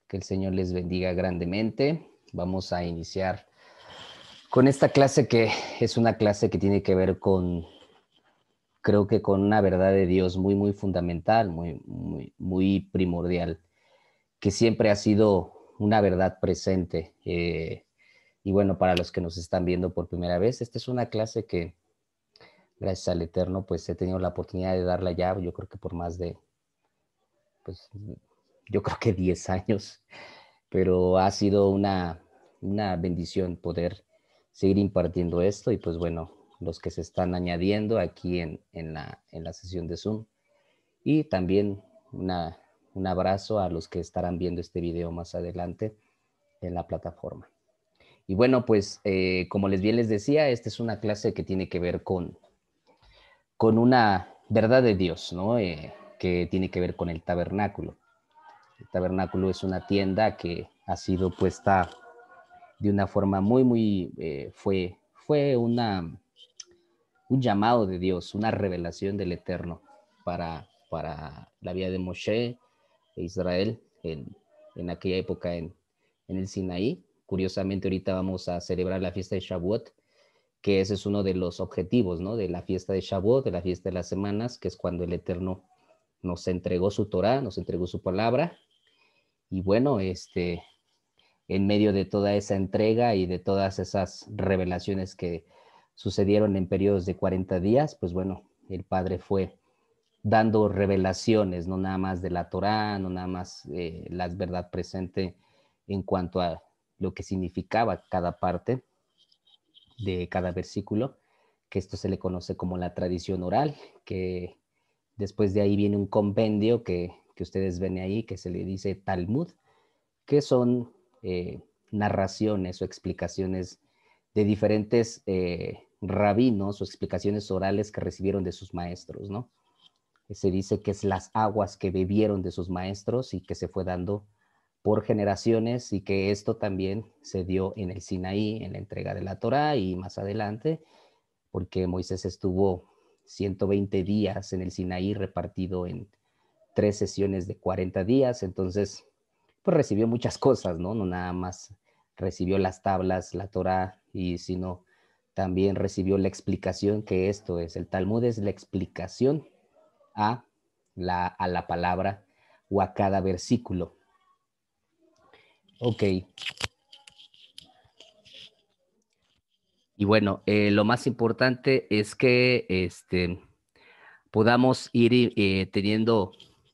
Que el Señor les bendiga grandemente. Vamos a iniciar con esta clase que es una clase que tiene que ver con, creo que con una verdad de Dios muy fundamental, muy primordial, que siempre ha sido una verdad presente. Y bueno, para los que nos están viendo por primera vez, esta es una clase que, gracias al Eterno, pues he tenido la oportunidad de darla ya, yo creo que por más de, pues, yo creo que 10 años, pero ha sido una bendición poder seguir impartiendo esto y pues bueno, los que se están añadiendo aquí en la sesión de Zoom y también un abrazo a los que estarán viendo este video más adelante en la plataforma. Y bueno, pues como bien les decía, esta es una clase que tiene que ver con una verdad de Dios, ¿no? Que tiene que ver con el tabernáculo. El tabernáculo es una tienda que ha sido puesta de una forma fue un llamado de Dios, una revelación del Eterno para la vida de Moshe e Israel en aquella época en el Sinaí. Curiosamente, ahorita vamos a celebrar la fiesta de Shavuot, que ese es uno de los objetivos, ¿no? De la fiesta de Shavuot, de la fiesta de las semanas, que es cuando el Eterno nos entregó su Torah, nos entregó su palabra. Y bueno, en medio de toda esa entrega y de todas esas revelaciones que sucedieron en periodos de 40 días, pues bueno, el Padre fue dando revelaciones, no nada más de la Torá, no nada más la verdad presente en cuanto a lo que significaba cada parte de cada versículo, que esto se le conoce como la tradición oral, que después de ahí viene un compendio que ustedes ven ahí, que se le dice Talmud, que son narraciones o explicaciones de diferentes rabinos o explicaciones orales que recibieron de sus maestros, ¿no? Se dice que es las aguas que bebieron de sus maestros y que se fue dando por generaciones y que esto también se dio en el Sinaí, en la entrega de la Torá y más adelante, porque Moisés estuvo 120 días en el Sinaí repartido en 3 sesiones de 40 días, entonces pues recibió muchas cosas, ¿no? No nada más recibió las tablas, la Torá, y sino también recibió la explicación que esto es. El Talmud es la explicación a la palabra o a cada versículo. Ok. Y bueno, lo más importante es que podamos ir teniendo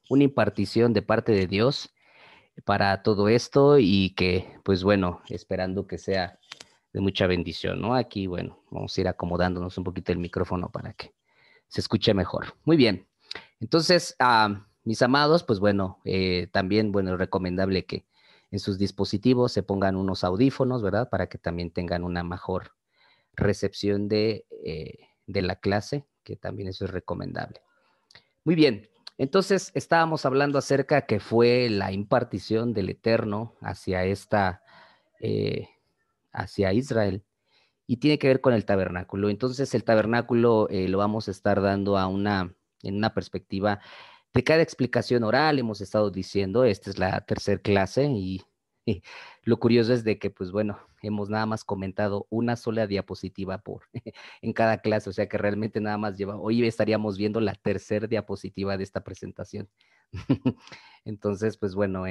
una impartición de parte de Dios para todo esto y que, pues bueno, esperando que sea de mucha bendición, ¿no? Aquí, bueno, vamos a ir acomodándonos un poquito el micrófono para que se escuche mejor. Muy bien. Entonces, mis amados, pues bueno, también, bueno, es recomendable que en sus dispositivos se pongan unos audífonos, ¿verdad? Para que también tengan una mejor recepción de la clase, que también eso es recomendable. Muy bien. Entonces, estábamos hablando acerca que fue la impartición del Eterno hacia Israel y tiene que ver con el tabernáculo. Entonces, el tabernáculo lo vamos a estar dando en una perspectiva de cada explicación oral. Hemos estado diciendo, esta es la tercera clase y lo curioso es de que, pues bueno, hemos nada más comentado una sola diapositiva en cada clase, o sea que realmente nada más hoy estaríamos viendo la tercera diapositiva de esta presentación. Entonces, pues bueno,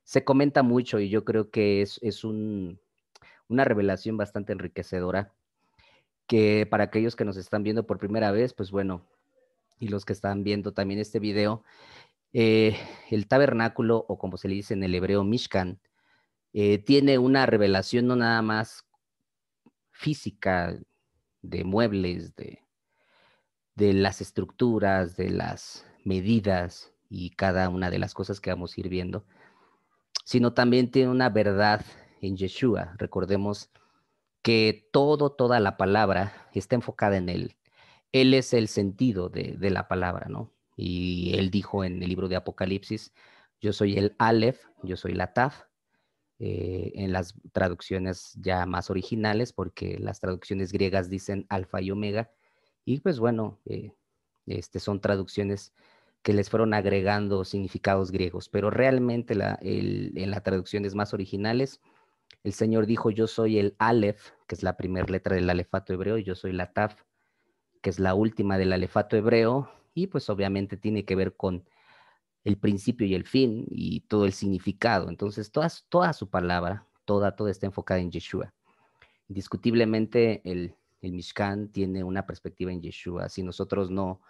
se comenta mucho y yo creo que es una revelación bastante enriquecedora que para aquellos que nos están viendo por primera vez, pues bueno, y los que están viendo también este video, el tabernáculo, o como se le dice en el hebreo, Mishkan, tiene una revelación no nada más física de muebles, de las estructuras, de las medidas y cada una de las cosas que vamos a ir viendo, sino también tiene una verdad en Yeshua. Recordemos que toda la palabra está enfocada en él. Él es el sentido de la palabra, ¿no? Y él dijo en el libro de Apocalipsis, yo soy el Aleph, yo soy la Taf, en las traducciones ya más originales, porque las traducciones griegas dicen alfa y omega, y pues bueno, son traducciones que les fueron agregando significados griegos, pero realmente en la traducciones más originales, el Señor dijo, yo soy el Aleph, que es la primera letra del alefato hebreo, y yo soy la Taf, que es la última del alefato hebreo, y pues obviamente tiene que ver con el principio y el fin y todo el significado. Entonces, toda su palabra, toda está enfocada en Yeshua. Indiscutiblemente, el Mishkan tiene una perspectiva en Yeshua. Si nosotros no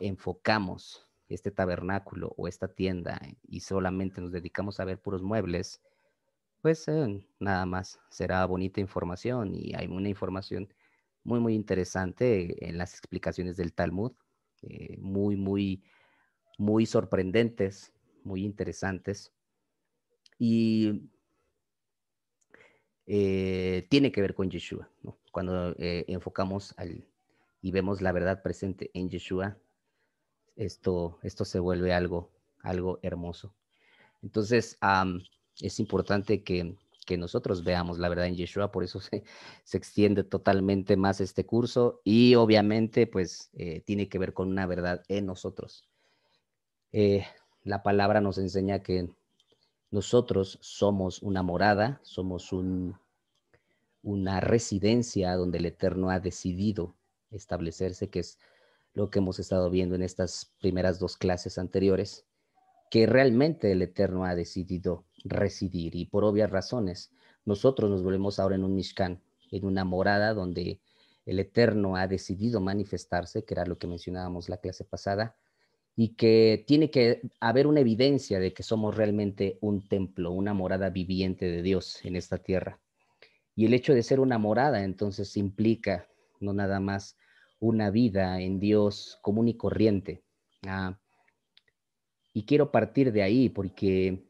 enfocamos este tabernáculo o esta tienda y solamente nos dedicamos a ver puros muebles, pues nada más será bonita información y hay una información muy interesante en las explicaciones del Talmud, muy sorprendentes, muy interesantes y tiene que ver con Yeshua, ¿no? Cuando enfocamos y vemos la verdad presente en Yeshua, esto se vuelve algo hermoso. Entonces, es importante que nosotros veamos la verdad en Yeshua, por eso se extiende totalmente más este curso y obviamente pues tiene que ver con una verdad en nosotros. La palabra nos enseña que nosotros somos una morada, somos una residencia donde el Eterno ha decidido establecerse, que es lo que hemos estado viendo en estas primeras dos clases anteriores, que realmente el Eterno ha decidido residir y por obvias razones. Nosotros nos volvemos ahora en un Mishkan, en una morada donde el Eterno ha decidido manifestarse, que era lo que mencionábamos la clase pasada, y que tiene que haber una evidencia de que somos realmente un templo, una morada viviente de Dios en esta tierra. Y el hecho de ser una morada entonces implica no nada más una vida en Dios común y corriente. Y quiero partir de ahí porque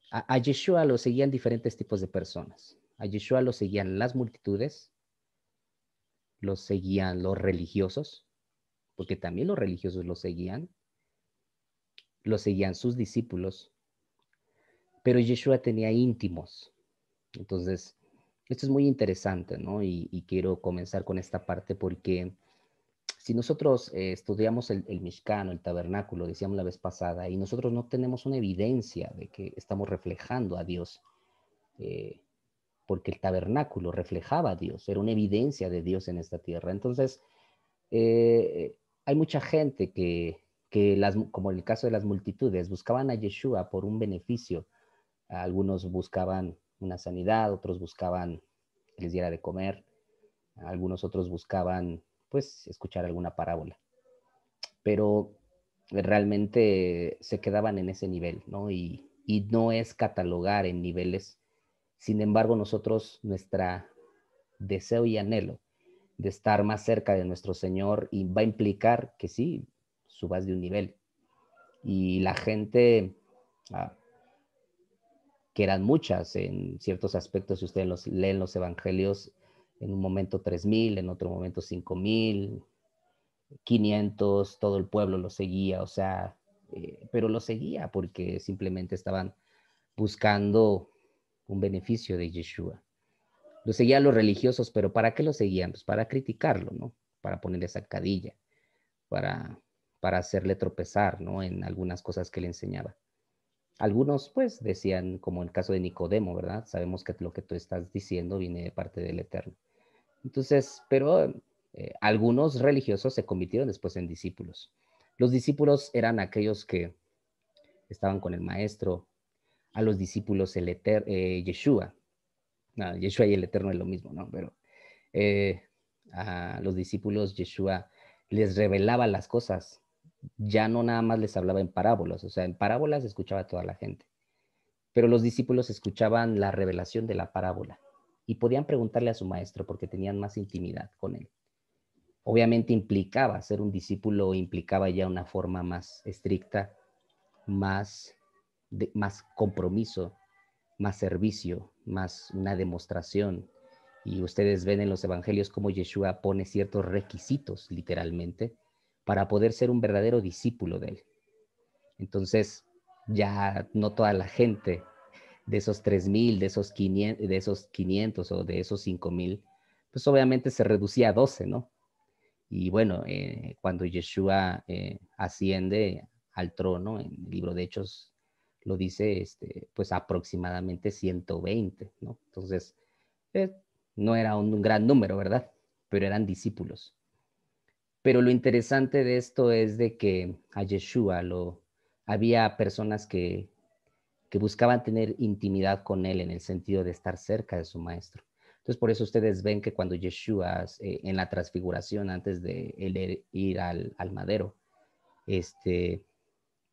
a Yeshua lo seguían diferentes tipos de personas. A Yeshua lo seguían las multitudes, lo seguían los religiosos, porque también los religiosos lo seguían sus discípulos, pero Yeshua tenía íntimos. Entonces, esto es muy interesante, ¿no? Y quiero comenzar con esta parte porque si nosotros estudiamos el Mishkan, el tabernáculo, decíamos la vez pasada, y nosotros no tenemos una evidencia de que estamos reflejando a Dios, eh, porque el tabernáculo reflejaba a Dios, era una evidencia de Dios en esta tierra. Entonces, hay mucha gente como en el caso de las multitudes, buscaban a Yeshua por un beneficio. Algunos buscaban una sanidad, otros buscaban que les diera de comer, algunos otros buscaban, pues, escuchar alguna parábola. Pero realmente se quedaban en ese nivel, ¿no? Y no es catalogar en niveles. Sin embargo, nosotros, nuestra deseo y anhelo de estar más cerca de nuestro Señor y va a implicar que sí, subas de un nivel. Y la gente, ah, que eran muchas en ciertos aspectos, si ustedes leen los evangelios, en un momento 3,000, en otro momento 5,000, 500, todo el pueblo lo seguía, o sea, pero lo seguía porque simplemente estaban buscando un beneficio de Yeshua. Lo seguían los religiosos, pero ¿para qué lo seguían? Pues para criticarlo, ¿no? Para ponerle zancadilla, para, para hacerle tropezar, ¿no? En algunas cosas que le enseñaba. Algunos, pues, decían, como el caso de Nicodemo, ¿verdad? Sabemos que lo que tú estás diciendo viene de parte del Eterno. Entonces, pero algunos religiosos se convirtieron después en discípulos. Los discípulos eran aquellos que estaban con el maestro, a los discípulos Yeshua. No, Yeshua y el Eterno es lo mismo, ¿no? Pero eh, a los discípulos Yeshua les revelaba las cosas. Ya no nada más les hablaba en parábolas, o sea, en parábolas escuchaba toda la gente, pero los discípulos escuchaban la revelación de la parábola y podían preguntarle a su maestro porque tenían más intimidad con él. Obviamente implicaba, ser un discípulo implicaba ya una forma más estricta, más compromiso, más servicio, más una demostración. Y ustedes ven en los evangelios cómo Yeshua pone ciertos requisitos, literalmente, para poder ser un verdadero discípulo de él. Entonces, ya no toda la gente de esos 3,000, de esos 500 o de esos 5,000, pues obviamente se reducía a 12, ¿no? Y bueno, cuando Yeshua asciende al trono, en el libro de Hechos lo dice, pues aproximadamente 120, ¿no? Entonces, eh, no era un gran número, ¿verdad? Pero eran discípulos. Pero lo interesante de esto es de que a Yeshua había personas que buscaban tener intimidad con él en el sentido de estar cerca de su maestro. Entonces, por eso ustedes ven que cuando Yeshua, en la transfiguración, antes de él ir al madero, este,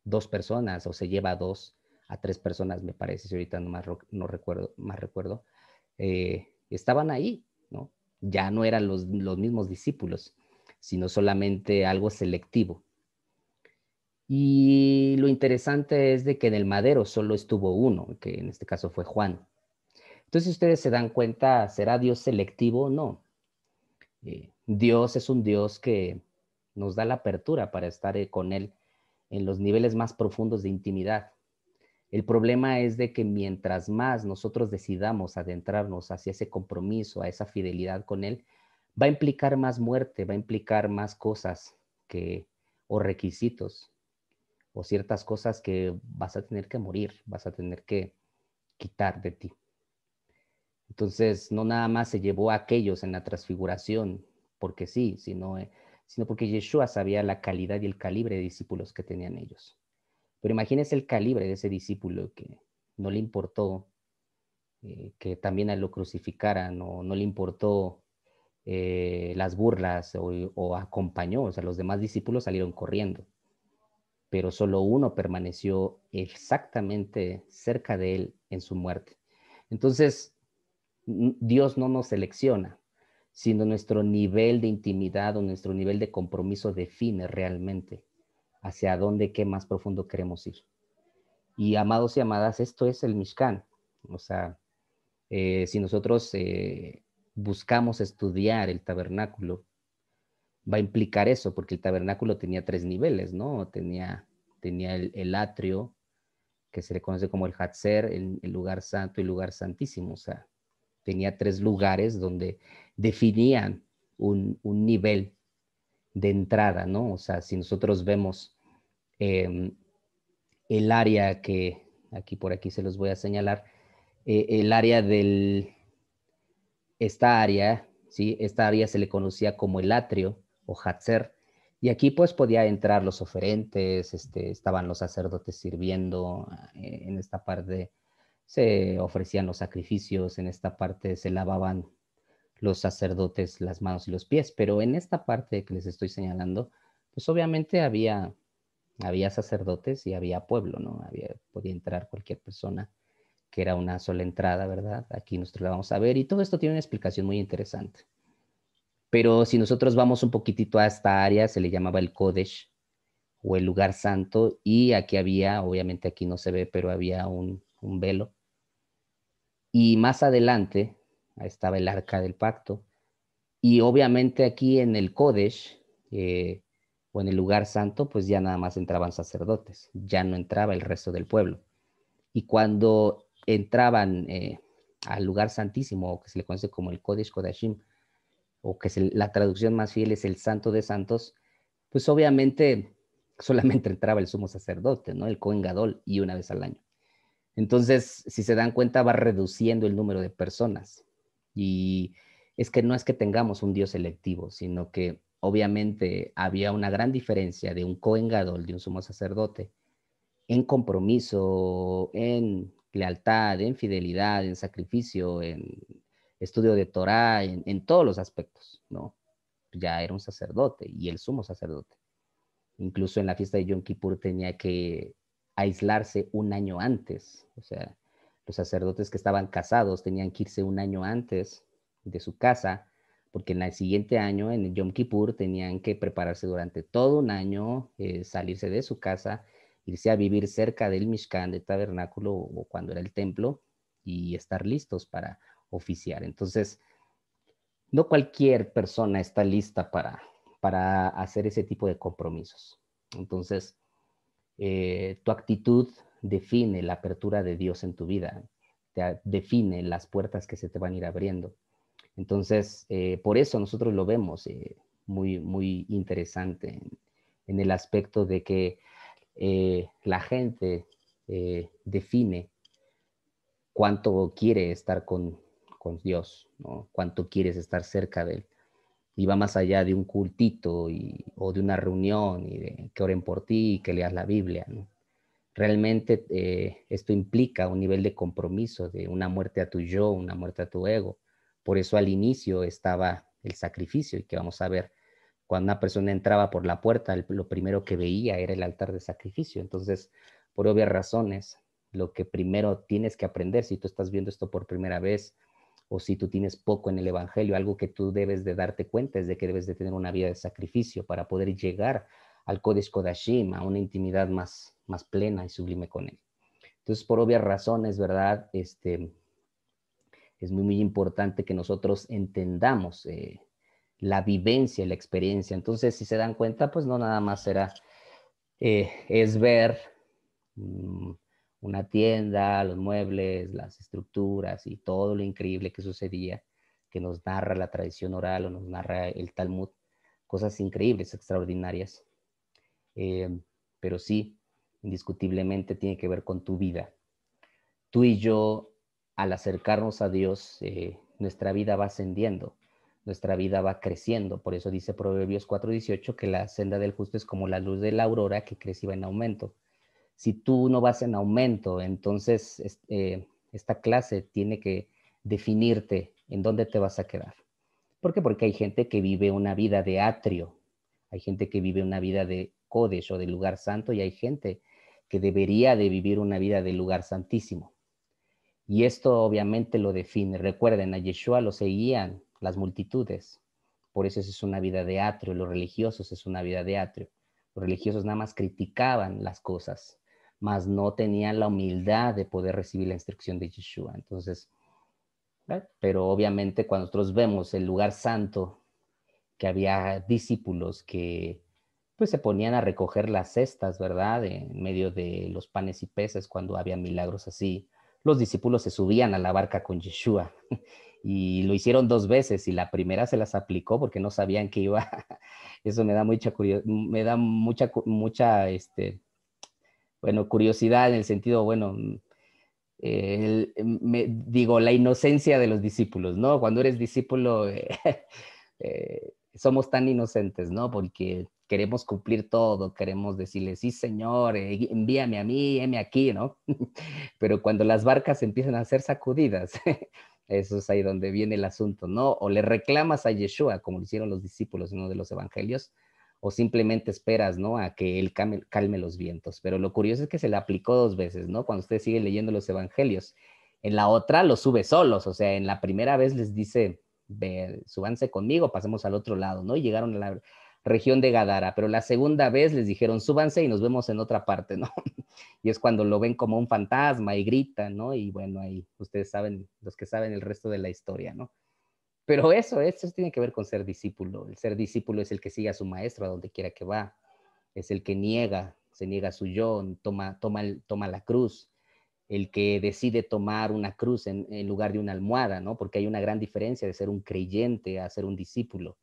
dos personas, o se lleva a dos, a tres personas, me parece, si ahorita no recuerdo, más recuerdo, estaban ahí, ¿no? Ya no eran los mismos discípulos, sino solamente algo selectivo. Y lo interesante es de que en el madero solo estuvo uno, que en este caso fue Juan. Entonces, si ustedes se dan cuenta, ¿será Dios selectivo? No. Dios es un Dios que nos da la apertura para estar con Él en los niveles más profundos de intimidad. El problema es de que mientras más nosotros decidamos adentrarnos hacia ese compromiso, a esa fidelidad con Él, va a implicar más muerte, va a implicar más cosas o requisitos o ciertas cosas que vas a tener que morir, vas a tener que quitar de ti. Entonces, no nada más se llevó a aquellos en la transfiguración, porque sí, sino porque Yeshua sabía la calidad y el calibre de discípulos que tenían ellos. Pero imagínense el calibre de ese discípulo que no le importó que también a él lo crucificaran, o no le importó las burlas o acompañó, o sea, los demás discípulos salieron corriendo, pero solo uno permaneció exactamente cerca de él en su muerte. Entonces, Dios no nos selecciona, sino nuestro nivel de intimidad o nuestro nivel de compromiso define realmente hacia dónde, qué más profundo queremos ir. Y amados y amadas, esto es el Mishkan. O sea, si nosotros buscamos estudiar el tabernáculo, va a implicar eso, porque el tabernáculo tenía tres niveles, ¿no? Tenía el atrio, que se le conoce como el Hatzer, el lugar santo y el lugar santísimo. O sea, tenía tres lugares donde definían un nivel de entrada, ¿no? O sea, si nosotros vemos el área que, por aquí se los voy a señalar, el área esta área, ¿sí? Esta área se le conocía como el atrio o Hatzer, y aquí pues podía entrar los oferentes, estaban los sacerdotes sirviendo, en esta parte se ofrecían los sacrificios, en esta parte se lavaban los sacerdotes las manos y los pies, pero en esta parte que les estoy señalando, pues obviamente había sacerdotes y había pueblo, ¿no? Podía entrar cualquier persona, que era una sola entrada, ¿verdad? Aquí nosotros la vamos a ver y todo esto tiene una explicación muy interesante. Pero si nosotros vamos un poquitito a esta área, se le llamaba el Kodesh o el lugar santo, y aquí había, obviamente aquí no se ve, pero había un velo. Y más adelante estaba el arca del pacto. Y obviamente aquí en el Kodesh, o en el lugar santo, pues ya nada más entraban sacerdotes, ya no entraba el resto del pueblo. Y cuando entraban al lugar santísimo, o que se le conoce como el Kodesh Kodashim, o que la traducción más fiel es el Santo de Santos, pues obviamente solamente entraba el sumo sacerdote, ¿no? El Kohen Gadol, y una vez al año. Entonces, si se dan cuenta, va reduciendo el número de personas. Y es que no es que tengamos un Dios selectivo, sino que obviamente había una gran diferencia de un Kohen Gadol, de un sumo sacerdote, en compromiso, en lealtad, en fidelidad, en sacrificio, en estudio de Torah, en todos los aspectos, ¿no? Ya era un sacerdote y el sumo sacerdote. Incluso en la fiesta de Yom Kippur tenía que aislarse un año antes. O sea, los sacerdotes que estaban casados tenían que irse un año antes de su casa, porque en el siguiente año, en el Yom Kippur, tenían que prepararse durante todo un año, salirse de su casa, irse a vivir cerca del Mishkan, del tabernáculo, o cuando era el templo, y estar listos para oficiar. Entonces, no cualquier persona está lista para hacer ese tipo de compromisos. Entonces, tu actitud define la apertura de Dios en tu vida, define las puertas que se te van a ir abriendo. Entonces, por eso nosotros lo vemos. muy interesante en el aspecto de que la gente define cuánto quiere estar con Dios, ¿no? Cuánto quieres estar cerca de Él. Y va más allá de un cultito o de una reunión y de que oren por ti y que leas la Biblia, ¿no? Realmente esto implica un nivel de compromiso, de una muerte a tu yo, una muerte a tu ego. Por eso al inicio estaba el sacrificio y que vamos a ver, cuando una persona entraba por la puerta, lo primero que veía era el altar de sacrificio. Entonces, por obvias razones, lo que primero tienes que aprender, si tú estás viendo esto por primera vez, o si tú tienes poco en el Evangelio, algo que tú debes de darte cuenta es de que debes de tener una vida de sacrificio para poder llegar al Kodesh Kodashim, a una intimidad más plena y sublime con Él. Entonces, por obvias razones, ¿verdad? Es muy importante que nosotros entendamos la vivencia, la experiencia. Entonces, si se dan cuenta, pues no nada más será, es ver una tienda, los muebles, las estructuras y todo lo increíble que sucedía, que nos narra la tradición oral o nos narra el Talmud, cosas increíbles, extraordinarias. Eh, pero sí, indiscutiblemente tiene que ver con tu vida. Tú y yo, al acercarnos a Dios, nuestra vida va ascendiendo, nuestra vida va creciendo. Por eso dice Proverbios 4:18 que la senda del justo es como la luz de la aurora que crece y va en aumento. Si tú no vas en aumento, entonces esta clase tiene que definirte en dónde te vas a quedar. ¿Por qué? Porque hay gente que vive una vida de atrio, hay gente que vive una vida de Kodesh o de lugar santo y hay gente que debería de vivir una vida de lugar santísimo. Y esto obviamente lo define. Recuerden, a Yeshua lo seguían las multitudes. Por eso es una vida de atrio. Los religiosos es una vida de atrio. Los religiosos nada más criticaban las cosas, mas no tenían la humildad de poder recibir la instrucción de Yeshua. Entonces, pero obviamente cuando nosotros vemos el lugar santo, que había discípulos que pues se ponían a recoger las cestas, ¿verdad? En medio de los panes y peces cuando había milagros así. Los discípulos se subían a la barca con Yeshua y lo hicieron 2 veces y la primera se las aplicó porque no sabían que iba. Eso me da bueno, curiosidad en el sentido, bueno, digo, la inocencia de los discípulos, ¿no? Cuando eres discípulo, somos tan inocentes, ¿no? Porque queremos cumplir todo, queremos decirle, sí, Señor, envíame a mí, heme aquí, ¿no? Pero cuando las barcas empiezan a ser sacudidas, eso es ahí donde viene el asunto, ¿no? O le reclamas a Yeshua, como lo hicieron los discípulos en uno de los evangelios, o simplemente esperas, ¿no? A que él calme los vientos. Pero lo curioso es que se le aplicó 2 veces, ¿no? Cuando ustedes siguen leyendo los evangelios. En la otra los sube solos, o sea, en la primera vez les dice, súbanse conmigo, pasemos al otro lado, ¿no? Y llegaron a la región de Gadara, pero la segunda vez les dijeron, súbanse y nos vemos en otra parte, ¿no? Y es cuando lo ven como un fantasma y gritan, ¿no? Y bueno, ahí ustedes saben, los que saben el resto de la historia, ¿no? Pero eso tiene que ver con ser discípulo. El ser discípulo es el que sigue a su maestro a donde quiera que va. Es el que se niega a su yo, toma la cruz. El que decide tomar una cruz en lugar de una almohada, ¿no? Porque hay una gran diferencia de ser un creyente a ser un discípulo,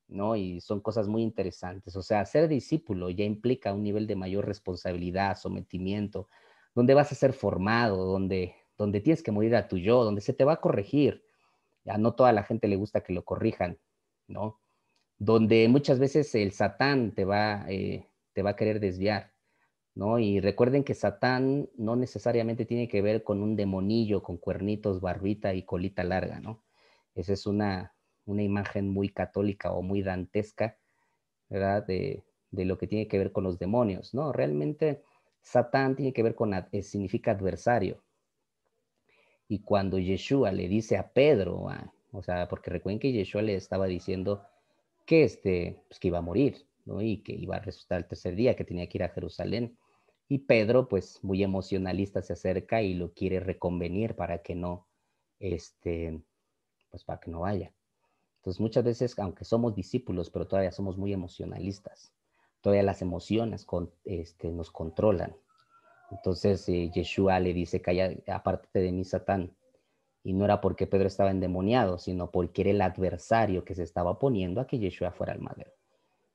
¿no? Y son cosas muy interesantes. O sea, ser discípulo ya implica un nivel de mayor responsabilidad, sometimiento, donde vas a ser formado, donde tienes que morir a tu yo, donde se te va a corregir. Ya no toda la gente le gusta que lo corrijan, ¿no? Donde muchas veces el Satán te va a querer desviar, ¿no? Y recuerden que Satán no necesariamente tiene que ver con un demonillo con cuernitos, barbita y colita larga, ¿no? Esa es una imagen muy católica o muy dantesca, ¿verdad? De lo que tiene que ver con los demonios, ¿no? Realmente Satán tiene que ver con, significa adversario. Y cuando Yeshua le dice a Pedro, o sea, porque recuerden que Yeshua le estaba diciendo que, pues que iba a morir, ¿no? Y que iba a resucitar el tercer día, que tenía que ir a Jerusalén. Y Pedro, pues muy emocionalista, se acerca y lo quiere reconvenir para que no, pues para que no vaya. Entonces muchas veces, aunque somos discípulos, pero todavía somos muy emocionalistas. Todavía las emociones nos controlan. Entonces Yeshua le dice, calla, apártate de mí, Satán. Y no era porque Pedro estaba endemoniado, sino porque era el adversario que se estaba oponiendo a que Yeshua fuera el madero.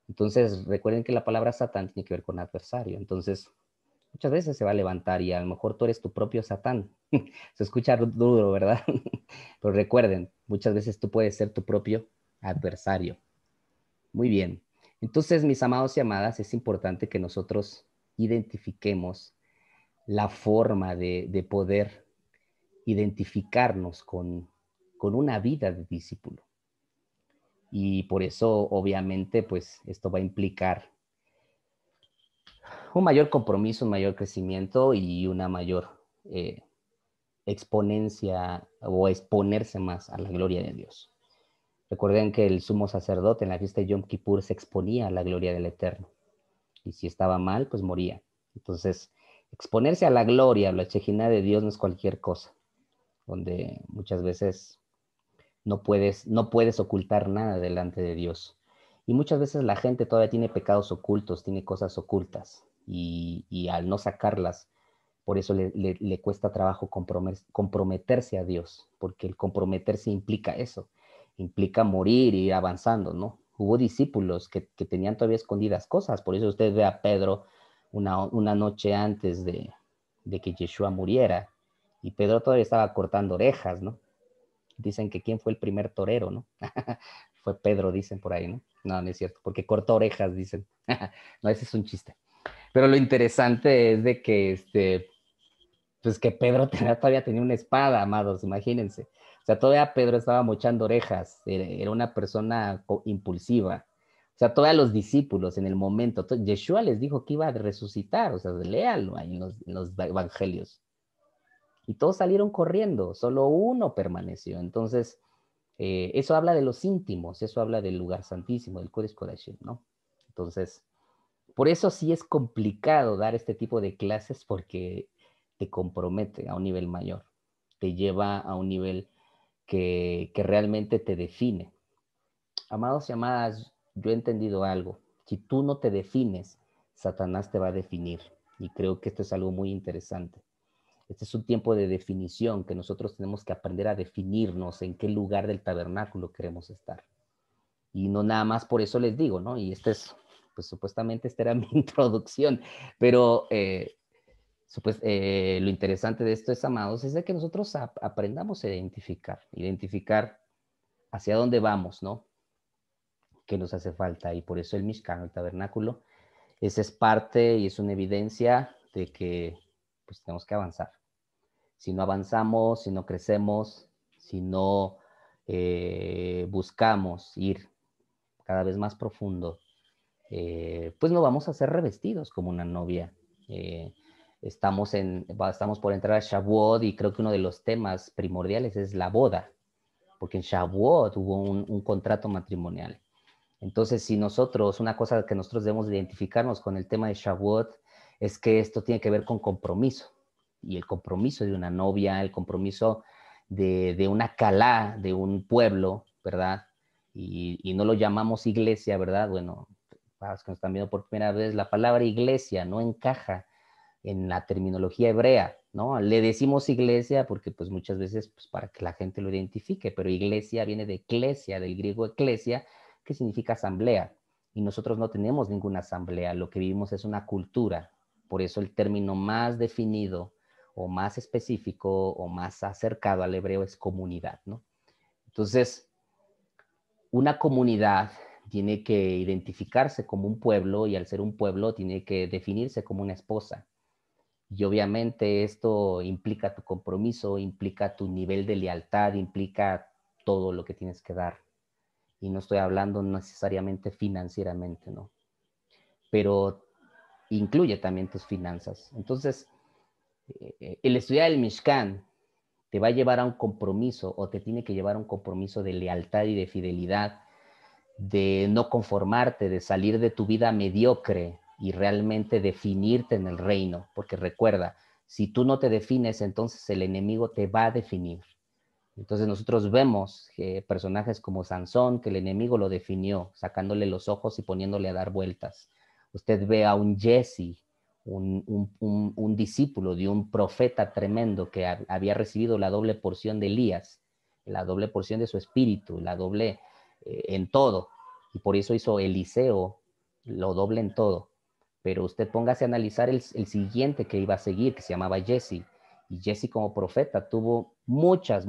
Entonces, recuerden que la palabra Satán tiene que ver con adversario. Entonces, muchas veces se va a levantar y a lo mejor tú eres tu propio Satán. Se escucha duro, ¿verdad? Pero recuerden, muchas veces tú puedes ser tu propio adversario. Muy bien. Entonces, mis amados y amadas, es importante que nosotros identifiquemos la forma de poder identificarnos con una vida de discípulo. Y por eso, obviamente, pues esto va a implicar un mayor compromiso, un mayor crecimiento y una mayor exponencia o exponerse más a la gloria de Dios. Recuerden que el sumo sacerdote en la fiesta de Yom Kippur se exponía a la gloria del Eterno. Y si estaba mal, pues moría. Entonces, exponerse a la gloria, a la Shejinah de Dios no es cualquier cosa, donde muchas veces no puedes ocultar nada delante de Dios. Y muchas veces la gente todavía tiene pecados ocultos, tiene cosas ocultas, y al no sacarlas, por eso le cuesta trabajo comprometerse a Dios, porque el comprometerse implica eso, implica morir y ir avanzando, ¿no? Hubo discípulos que tenían todavía escondidas cosas, por eso usted ve a Pedro una noche antes de que Yeshua muriera, y Pedro todavía estaba cortando orejas, ¿no? Dicen que quién fue el primer torero, ¿no? Fue Pedro, dicen por ahí, ¿no? No, no es cierto, porque cortó orejas, dicen. No, ese es un chiste. Pero lo interesante es de que, pues que Pedro todavía tenía una espada, amados, imagínense. O sea, todavía Pedro estaba mochando orejas, era una persona impulsiva. O sea, todavía los discípulos en el momento, Yeshua les dijo que iba a resucitar, o sea, léalo ahí en los evangelios. Y todos salieron corriendo, solo uno permaneció. Entonces, eso habla de los íntimos, eso habla del lugar santísimo, del Kodesh Kodashim, ¿no? Entonces, por eso sí es complicado dar este tipo de clases porque te compromete a un nivel mayor, te lleva a un nivel que realmente te define. Amados y amadas, yo he entendido algo. Si tú no te defines, Satanás te va a definir. Y creo que esto es algo muy interesante. Este es un tiempo de definición que nosotros tenemos que aprender a definirnos en qué lugar del tabernáculo queremos estar. Y no nada más por eso les digo, ¿no? Y pues supuestamente esta era mi introducción, pero lo interesante de esto es, amados, es de que nosotros aprendamos a identificar hacia dónde vamos, ¿no? ¿Qué nos hace falta? Y por eso el Mishkan, el tabernáculo, esa es parte y es una evidencia de que pues tenemos que avanzar. Si no avanzamos, si no crecemos, si no buscamos ir cada vez más profundo, pues no vamos a ser revestidos como una novia. Estamos por entrar a Shavuot y creo que uno de los temas primordiales es la boda, porque en Shavuot hubo un contrato matrimonial. Entonces, si nosotros, una cosa que nosotros debemos identificarnos con el tema de Shavuot es que esto tiene que ver con compromiso. Y el compromiso de una novia, el compromiso de una calá, de un pueblo, ¿verdad? Y no lo llamamos iglesia, ¿verdad? Bueno, para los que nos están viendo por primera vez, la palabra iglesia no encaja en la terminología hebrea, ¿no? Le decimos iglesia porque pues muchas veces pues, para que la gente lo identifique, pero iglesia viene de eclesia, del griego eclesia, que significa asamblea. Y nosotros no tenemos ninguna asamblea, lo que vivimos es una cultura. Por eso el término más definido o más específico o más acercado al hebreo es comunidad, ¿no? Entonces, una comunidad tiene que identificarse como un pueblo y al ser un pueblo tiene que definirse como una esposa. Y obviamente esto implica tu compromiso, implica tu nivel de lealtad, implica todo lo que tienes que dar. Y no estoy hablando necesariamente financieramente, ¿no? Pero incluye también tus finanzas. Entonces, el estudiar el Mishkan te va a llevar a un compromiso o te tiene que llevar a un compromiso de lealtad y de fidelidad, de no conformarte, de salir de tu vida mediocre y realmente definirte en el reino. Porque recuerda, si tú no te defines, entonces el enemigo te va a definir. Entonces nosotros vemos personajes como Sansón, que el enemigo lo definió, sacándole los ojos y poniéndole a dar vueltas. Usted ve a un Jesse, un discípulo de un profeta tremendo que había recibido la doble porción de Elías, la doble porción de su espíritu, la doble en todo. Y por eso hizo Eliseo lo doble en todo. Pero usted póngase a analizar el siguiente que iba a seguir, que se llamaba Jesse. Y Jesse como profeta tuvo muchas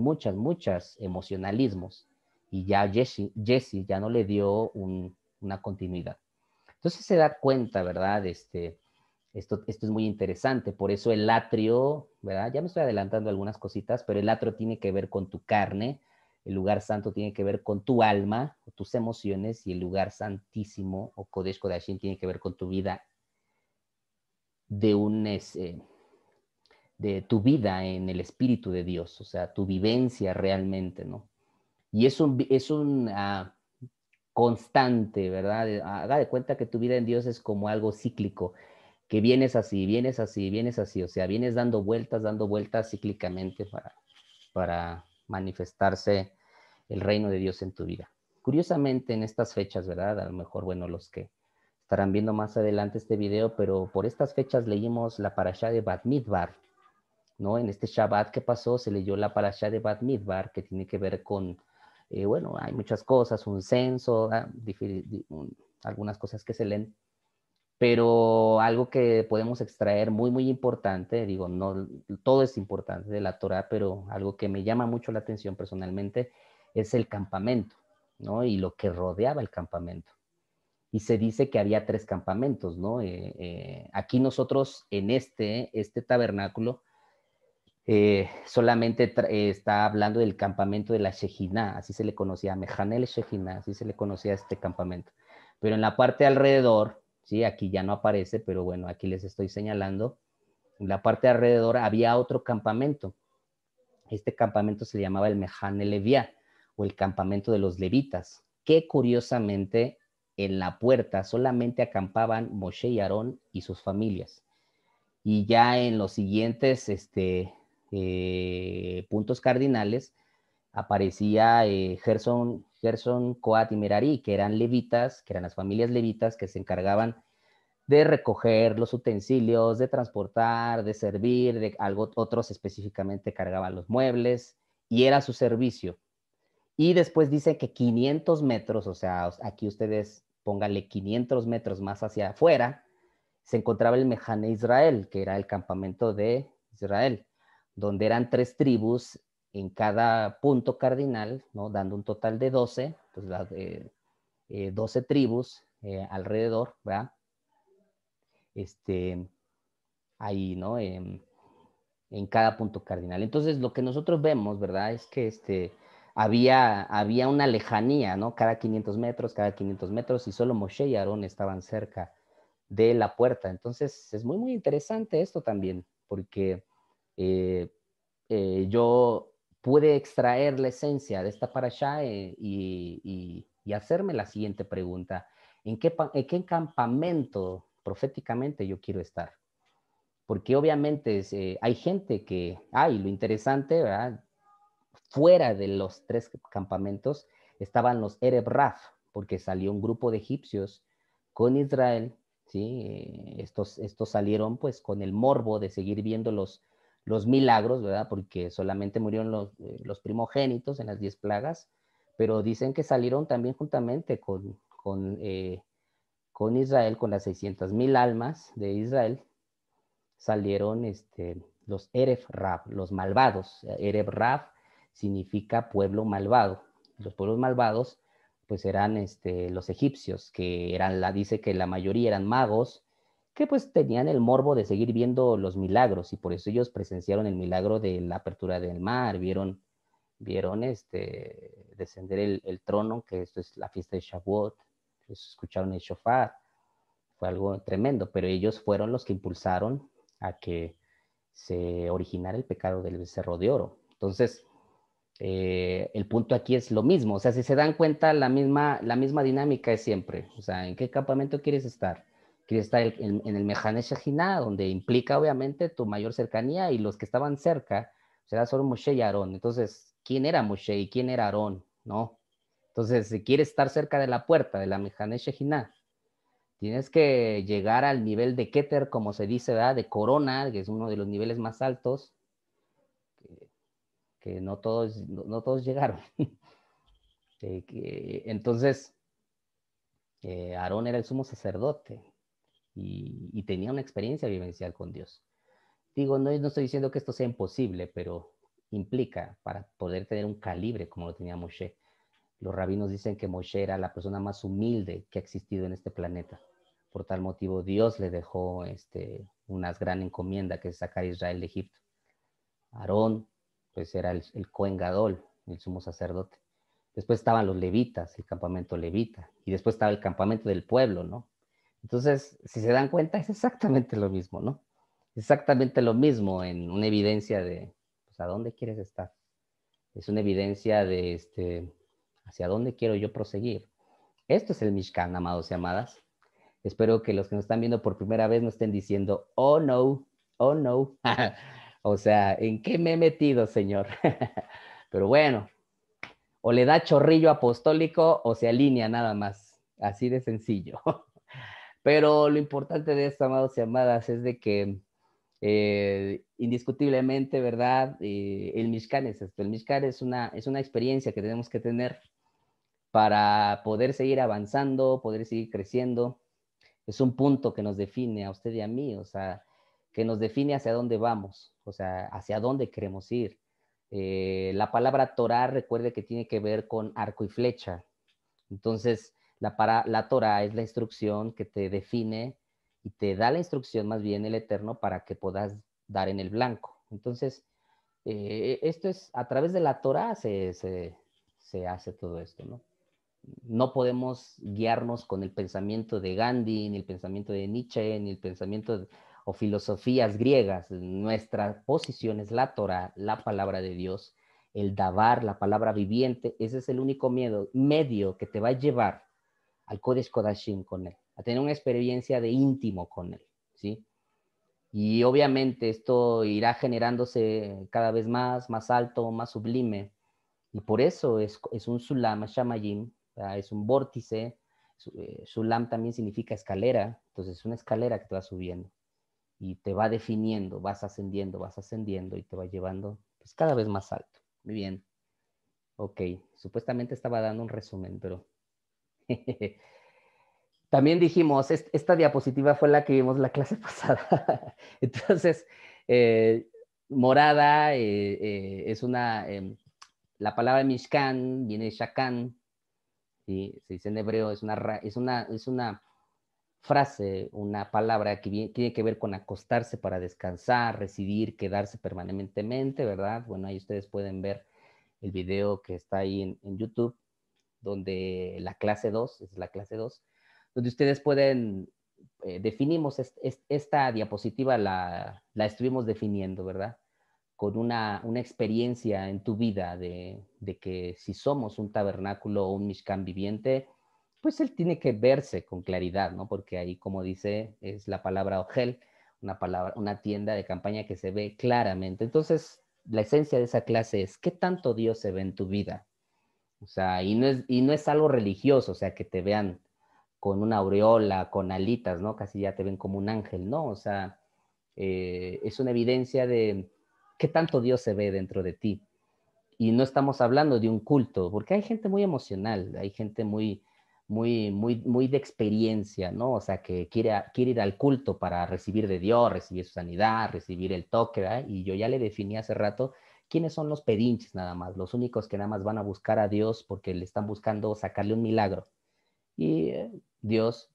emocionalismos. Y ya Jesse ya no le dio una continuidad. Entonces se da cuenta, ¿verdad? Esto es muy interesante, por eso el atrio, ¿verdad? Ya me estoy adelantando algunas cositas, pero el atrio tiene que ver con tu carne, el lugar santo tiene que ver con tu alma, tus emociones, y el lugar santísimo o Kodesh Kodashim tiene que ver con tu vida de tu vida en el Espíritu de Dios, o sea, tu vivencia realmente, ¿no? Y es un constante, ¿verdad? Haga de cuenta que tu vida en Dios es como algo cíclico, que vienes así, vienes así, vienes así, o sea, vienes dando vueltas cíclicamente para manifestarse el reino de Dios en tu vida. Curiosamente, en estas fechas, ¿verdad? A lo mejor, bueno, los que estarán viendo más adelante este video, pero por estas fechas leímos la parashá de Bat Midbar, ¿no? En este Shabbat que pasó se leyó la parashá de Bat Midbar, que tiene que ver con, bueno, hay muchas cosas, un censo, algunas cosas que se leen, pero algo que podemos extraer muy importante, digo, no todo es importante de la Torah, pero algo que me llama mucho la atención personalmente es el campamento, ¿no? Y lo que rodeaba el campamento. Y se dice que había 3 campamentos, ¿no? Aquí nosotros en este tabernáculo solamente está hablando del campamento de la Shejinah, así se le conocía, Mejanel Shejinah, así se le conocía a este campamento. Pero en la parte alrededor, ¿sí? Aquí ya no aparece, pero bueno, aquí les estoy señalando, en la parte alrededor había otro campamento. Este campamento se llamaba el Mejanel Leviá, o el campamento de los levitas, que curiosamente en la puerta solamente acampaban Moshe y Aarón y sus familias. Y ya en los siguientes puntos cardinales aparecía Gerson, Coat y Merari, que eran levitas, que eran las familias levitas que se encargaban de recoger los utensilios, de transportar, de servir, otros específicamente cargaban los muebles, y era su servicio. Y después dice que 500 metros, o sea, aquí ustedes pónganle 500 metros más hacia afuera, se encontraba el Mejane Israel, que era el campamento de Israel, donde eran 3 tribus en cada punto cardinal, ¿no? Dando un total de 12, pues 12 tribus alrededor, ¿verdad? Ahí, ¿no? En cada punto cardinal. Entonces, lo que nosotros vemos, ¿verdad? Es que había una lejanía, ¿no? Cada 500 metros, y solo Moshe y Aarón estaban cerca de la puerta. Entonces, es muy interesante esto también, porque eh, yo pude extraer la esencia de esta parashá y hacerme la siguiente pregunta. ¿En qué campamento proféticamente yo quiero estar? Porque obviamente hay gente lo interesante, ¿verdad? Fuera de los 3 campamentos estaban los Ereb Raf, porque salió un grupo de egipcios con Israel, ¿sí? Estos salieron pues con el morbo de seguir viendo los milagros, ¿verdad? Porque solamente murieron los primogénitos en las 10 plagas, pero dicen que salieron también juntamente con Israel, con las 600,000 almas de Israel, salieron los Ereb Rab, los malvados. Ereb Rab significa pueblo malvado. Los pueblos malvados pues eran los egipcios, que dice que la mayoría eran magos, que pues tenían el morbo de seguir viendo los milagros, y por eso ellos presenciaron el milagro de la apertura del mar, vieron descender el trono, que esto es la fiesta de Shavuot, escucharon el shofar, fue algo tremendo, pero ellos fueron los que impulsaron a que se originara el pecado del becerro de oro. Entonces, el punto aquí es lo mismo, o sea, si se dan cuenta, la misma dinámica es siempre, o sea, ¿en qué campamento quieres estar? Quieres estar en el Mejane Shejinah, donde implica obviamente tu mayor cercanía, y los que estaban cerca, será solo Moshe y Aarón. Entonces, ¿quién era Moshe y quién era Aarón? ¿No? Entonces, si quieres estar cerca de la puerta de la Mejane Shejinah, Tienes que llegar al nivel de Keter, como se dice, ¿verdad? De corona, que es uno de los niveles más altos, que, que no todos, no todos llegaron. Entonces, Aarón era el sumo sacerdote y tenía una experiencia vivencial con Dios. Digo, no estoy diciendo que esto sea imposible, pero implica para poder tener un calibre como lo tenía Moshe. Los rabinos dicen que Moshe era la persona más humilde que ha existido en este planeta. Por tal motivo, Dios le dejó una gran encomienda, que es sacar a Israel de Egipto. Aarón, pues era el Cohen Gadol, el sumo sacerdote. Después estaban los levitas, el campamento levita, y después estaba el campamento del pueblo, ¿no? Entonces, si se dan cuenta, es exactamente lo mismo, ¿no? Exactamente lo mismo en una evidencia de, pues, ¿a dónde quieres estar? Es una evidencia de, hacia dónde quiero yo proseguir. Esto es el Mishkan, amados y amadas. Espero que los que nos están viendo por primera vez no estén diciendo, oh no, oh no. O sea, ¿en qué me he metido, Señor? Pero bueno, o le da chorrillo apostólico o se alinea nada más. Así de sencillo. Pero lo importante de esto, amados y amadas, es de que indiscutiblemente, ¿verdad? El Mishkan es esto. El Mishkan es una experiencia que tenemos que tener para poder seguir avanzando, poder seguir creciendo. Es un punto que nos define a usted y a mí, o sea, que nos define hacia dónde vamos, o sea, hacia dónde queremos ir. La palabra Torah, recuerde que tiene que ver con arco y flecha. Entonces, la Torah es la instrucción que te define y te da la instrucción más bien el Eterno para que puedas dar en el blanco. Entonces, esto es, a través de la Torah se hace todo esto, ¿no? No podemos guiarnos con el pensamiento de Gandhi, ni el pensamiento de Nietzsche, ni el pensamiento o filosofías griegas. Nuestra posición es la Torah, la palabra de Dios, el Dabar, la palabra viviente. Ese es el único medio que te va a llevar al Kodesh Kodashim con él, a tener una experiencia de íntimo con él, ¿sí? Y obviamente esto irá generándose cada vez más alto, más sublime, y por eso es un sulam, shamayim, es un vórtice. Sulam también significa escalera, entonces es una escalera que te va subiendo y te va definiendo, vas ascendiendo y te va llevando pues, cada vez más alto. Muy bien, ok, supuestamente estaba dando un resumen, pero también dijimos, esta diapositiva fue la que vimos la clase pasada. Entonces, eh, morada es la palabra Mishkan viene de Shakan, ¿sí? Se dice en hebreo, es una frase, una palabra que tiene que ver con acostarse para descansar, residir, quedarse permanentemente, ¿verdad? Bueno, ahí ustedes pueden ver el video que está ahí en YouTube, donde la clase 2 es la clase 2 donde ustedes pueden, definimos esta diapositiva, la estuvimos definiendo, ¿verdad? Con una experiencia en tu vida de que si somos un tabernáculo o un Mishkan viviente, pues él tiene que verse con claridad, ¿no? Porque ahí, como dice, es la palabra Ogel, una tienda de campaña que se ve claramente. Entonces, la esencia de esa clase es, ¿qué tanto Dios se ve en tu vida? O sea, y no es algo religioso, o sea, que te vean con una aureola, con alitas, ¿no? Casi ya te ven como un ángel, ¿no? O sea, es una evidencia de qué tanto Dios se ve dentro de ti. Y no estamos hablando de un culto, porque hay gente muy emocional, hay gente muy de experiencia, ¿no? O sea, que quiere ir al culto para recibir de Dios, recibir su sanidad, recibir el toque, ¿verdad? Y yo ya le definí hace rato quiénes son los pedinches nada más, los únicos que nada más van a buscar a Dios porque le están buscando sacarle un milagro. Y Dios,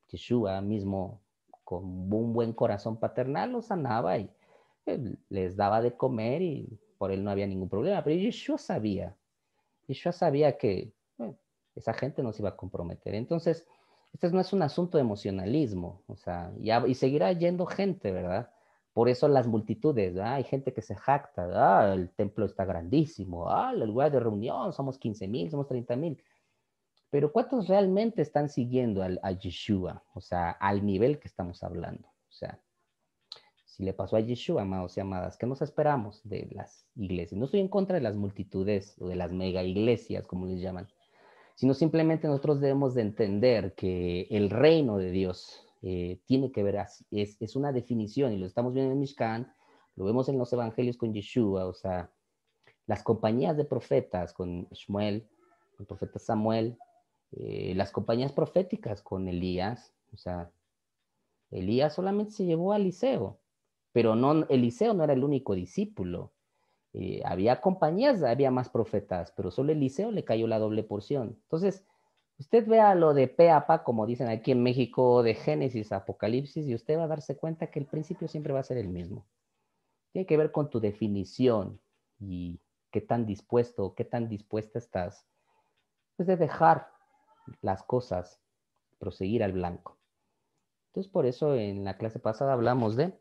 Yeshua mismo, con un buen corazón paternal, los sanaba y les daba de comer y por él no había ningún problema. Pero Yeshua sabía que esa gente no se iba a comprometer. Entonces, este no es un asunto de emocionalismo, o sea, y seguirá yendo gente, ¿verdad? Por eso las multitudes, ¿verdad? Hay gente que se jacta, el templo está grandísimo, el lugar de reunión, somos 15,000, somos 30,000. Pero ¿cuántos realmente están siguiendo a Yeshua? O sea, al nivel que estamos hablando. O sea, si le pasó a Yeshua, amados y amadas, ¿qué nos esperamos de las iglesias? No estoy en contra de las multitudes o de las mega iglesias, como les llaman. sino simplemente nosotros debemos de entender que el reino de Dios tiene que ver, es una definición, y lo estamos viendo en Mishkan, lo vemos en los evangelios con Yeshua, o sea, las compañías de profetas con Shmuel, con el profeta Samuel, las compañías proféticas con Elías, o sea, Elías solamente se llevó a Eliseo, pero no, Eliseo no era el único discípulo. Había compañías, había más profetas, pero solo Eliseo le cayó la doble porción. Entonces, usted vea lo de pe a pa, como dicen aquí en México, de Génesis a Apocalipsis, y usted va a darse cuenta que el principio siempre va a ser el mismo. Tiene que ver con tu definición y qué tan dispuesto, qué tan dispuesta estás, pues, de dejar las cosas, proseguir al blanco. Entonces, por eso en la clase pasada hablamos de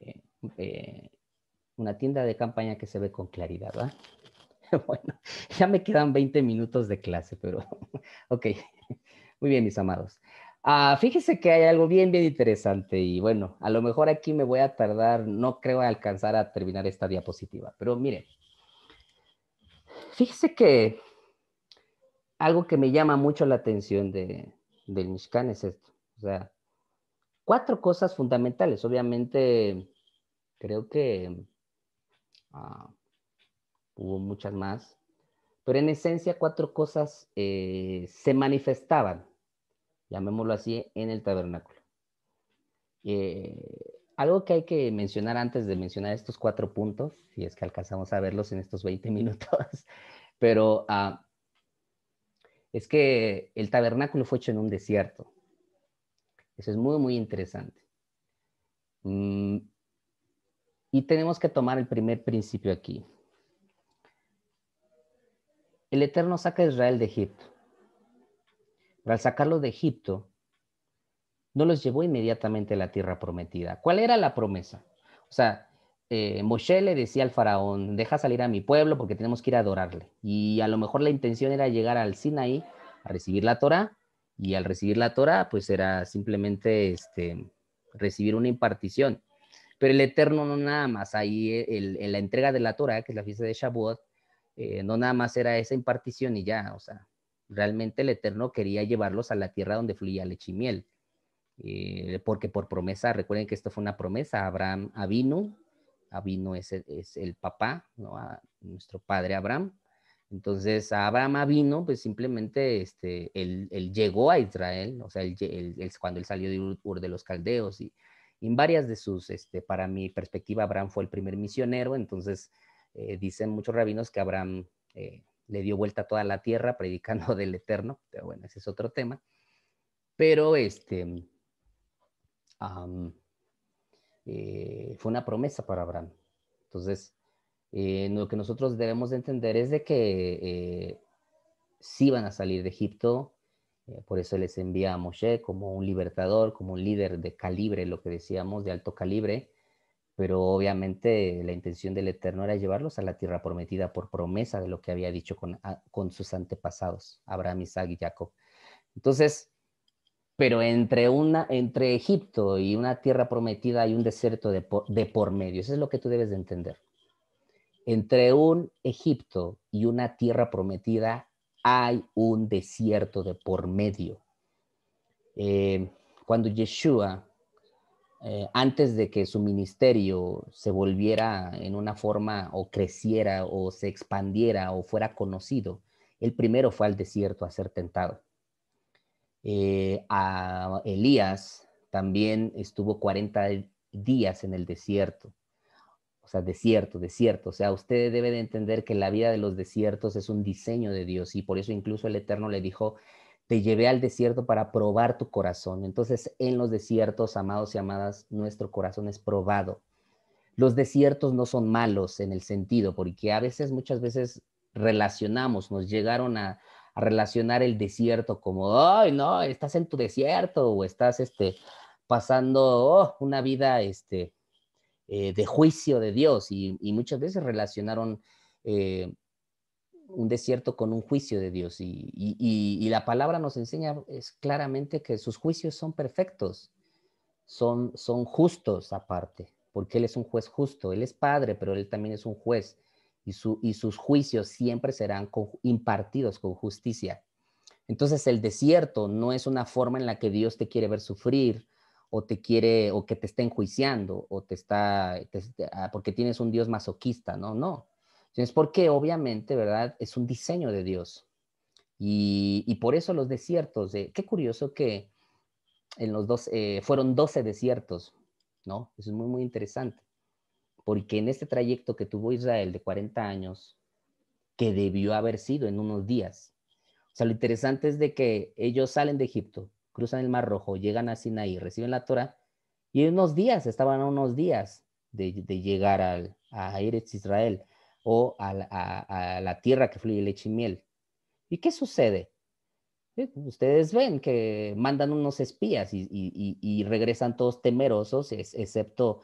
eh, eh, una tienda de campaña que se ve con claridad, ¿verdad? Bueno, ya me quedan 20 minutos de clase, pero ok. Muy bien, mis amados. Fíjese que hay algo bien, bien interesante y bueno, a lo mejor aquí me voy a tardar, no creo alcanzar a terminar esta diapositiva, pero mire, fíjese que algo que me llama mucho la atención del Mishkan es esto, o sea, 4 cosas fundamentales, obviamente creo que uh, hubo muchas más, pero en esencia 4 cosas se manifestaban, llamémoslo así, en el tabernáculo. Algo que hay que mencionar antes de mencionar estos 4 puntos, si es que alcanzamos a verlos en estos 20 minutos, pero es que el tabernáculo fue hecho en un desierto. Eso es muy, muy interesante. Y tenemos que tomar el primer principio aquí. El Eterno saca a Israel de Egipto. Pero al sacarlo de Egipto, no los llevó inmediatamente a la tierra prometida. ¿Cuál era la promesa? O sea, Moshe le decía al faraón, deja salir a mi pueblo porque tenemos que ir a adorarle. Y a lo mejor la intención era llegar al Sinaí a recibir la Torá, y al recibir la Torá, pues era simplemente recibir una impartición. Pero el Eterno no nada más, ahí en la entrega de la Torá, que es la fiesta de Shavuot, no nada más era esa impartición y ya, o sea, realmente el Eterno quería llevarlos a la tierra donde fluía leche y miel. Porque por promesa, recuerden que esto fue una promesa, Abraham Avinu es el papá, ¿no? A nuestro padre Abraham. Entonces, a Abraham Avinu, pues simplemente él llegó a Israel, o sea, cuando él salió de Ur de los Caldeos, y en varias de sus, para mi perspectiva, Abraham fue el primer misionero. Entonces, dicen muchos rabinos que Abraham le dio vuelta a toda la tierra predicando del Eterno, pero bueno, ese es otro tema. Pero fue una promesa para Abraham. Entonces, lo que nosotros debemos de entender es de que sí van a salir de Egipto, por eso les envía a Moshe como un libertador, como un líder de calibre, lo que decíamos, de alto calibre, pero obviamente la intención del Eterno era llevarlos a la tierra prometida por promesa de lo que había dicho con sus antepasados, Abraham, Isaac y Jacob. Entonces, pero entre Egipto y una tierra prometida hay un desierto de por medio. Eso es lo que tú debes de entender. Entre un Egipto y una tierra prometida hay un desierto de por medio. Cuando Yeshua, antes de que su ministerio se volviera en una forma o creciera o se expandiera o fuera conocido, el primero fue al desierto a ser tentado. A Elías también estuvo 40 días en el desierto. O sea, desierto. O sea, usted debe de entender que la vida de los desiertos es un diseño de Dios, y por eso incluso el Eterno le dijo, te llevé al desierto para probar tu corazón. Entonces, en los desiertos, amados y amadas, nuestro corazón es probado. Los desiertos no son malos en el sentido, porque a veces, muchas veces relacionamos, nos llegaron a relacionar el desierto como, ay, no, estás en tu desierto o estás pasando una vida de juicio de Dios, y muchas veces relacionaron un desierto con un juicio de Dios, y la palabra nos enseña claramente que sus juicios son perfectos, son justos aparte, porque Él es un juez justo. Él es padre, pero Él también es un juez, y sus juicios siempre serán impartidos con justicia. Entonces el desierto no es una forma en la que Dios te quiere ver sufrir o te quiere o que te está enjuiciando o porque tienes un Dios masoquista, no, no. Es porque obviamente, ¿verdad? Es un diseño de Dios. Y por eso los desiertos, qué curioso que en los dos, fueron 12 desiertos, ¿no? Eso es muy, muy interesante, porque en este trayecto que tuvo Israel de 40 años, que debió haber sido en unos días, o sea, lo interesante es de que ellos salen de Egipto, cruzan el Mar Rojo, llegan a Sinaí, reciben la Torah, y en unos días, estaban a unos días de llegar a Eretz Israel o a la tierra que fluye leche y miel. ¿Y qué sucede? Ustedes ven que mandan unos espías y regresan todos temerosos, excepto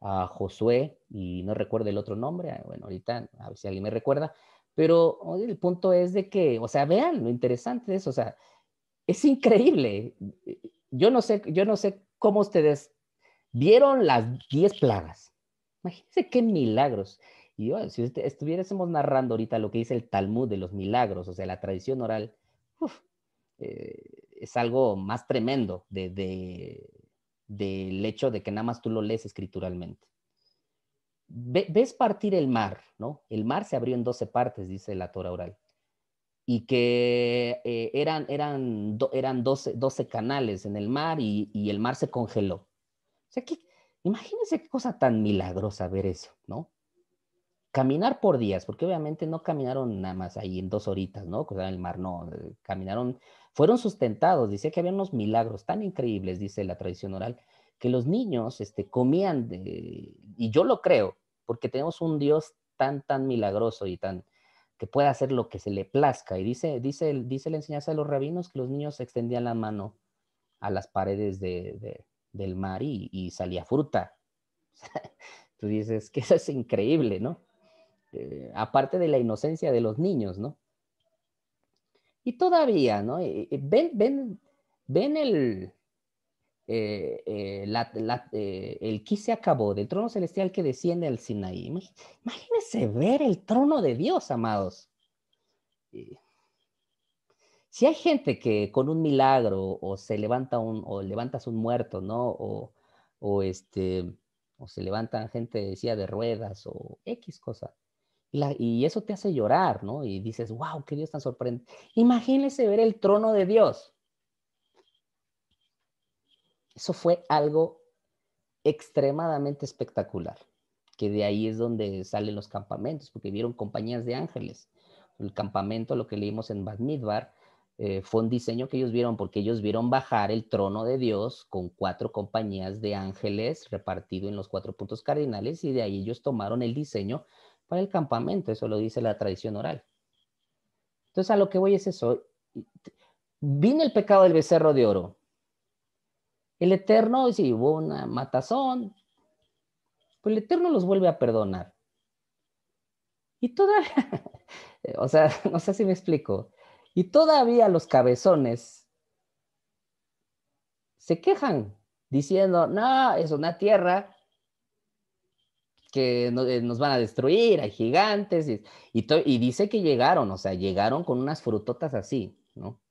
a Josué, y no recuerdo el otro nombre, bueno, ahorita a ver si alguien me recuerda, pero el punto es de que, o sea, vean lo interesante de eso, o sea, es increíble. Yo no sé cómo ustedes vieron las 10 plagas. Imagínense qué milagros. Y yo, si estuviésemos narrando ahorita lo que dice el Talmud de los milagros, o sea, la tradición oral, uf, es algo más tremendo del hecho de que nada más tú lo lees escrituralmente. Ves partir el mar, ¿no? El mar se abrió en 12 partes, dice la Torah oral, y que eran 12 canales en el mar y el mar se congeló. O sea, imagínense qué cosa tan milagrosa ver eso, ¿no? Caminar por días, porque obviamente no caminaron nada más ahí en 2 horitas, ¿no? Cruzar el mar, no, caminaron, fueron sustentados, dice que había unos milagros tan increíbles, dice la tradición oral, que los niños comían, y yo lo creo, porque tenemos un Dios tan, tan milagroso y tan, que puede hacer lo que se le plazca, y dice la enseñanza de los rabinos que los niños extendían la mano a las paredes del mar y salía fruta. Tú dices que eso es increíble, ¿no? Aparte de la inocencia de los niños, ¿no? Y todavía, ¿no? Ven el que se acabó del trono celestial que desciende al Sinaí. Imagínense ver el trono de Dios, amados. Si hay gente que con un milagro o se levanta o levantas un muerto, ¿no? O, o se levantan gente de silla de ruedas o X cosa. Y eso te hace llorar, ¿no? Y dices, wow, qué Dios tan sorprendente. Imagínese ver el trono de Dios. Eso fue algo extremadamente espectacular, que de ahí es donde salen los campamentos, porque vieron compañías de ángeles. El campamento, lo que leímos en Bad Midbar, fue un diseño que ellos vieron, porque ellos vieron bajar el trono de Dios con 4 compañías de ángeles repartido en los 4 puntos cardinales, y de ahí ellos tomaron el diseño para el campamento. Eso lo dice la tradición oral. Entonces, a lo que voy es eso. Vino el pecado del becerro de oro. El Eterno, si hubo una matazón, pues el Eterno los vuelve a perdonar. Y todavía, o sea, no sé si me explico. Y todavía los cabezones se quejan diciendo, no, es una tierra que nos van a destruir, hay gigantes. Y dice que llegaron, o sea, llegaron con unas frutotas así, ¿no?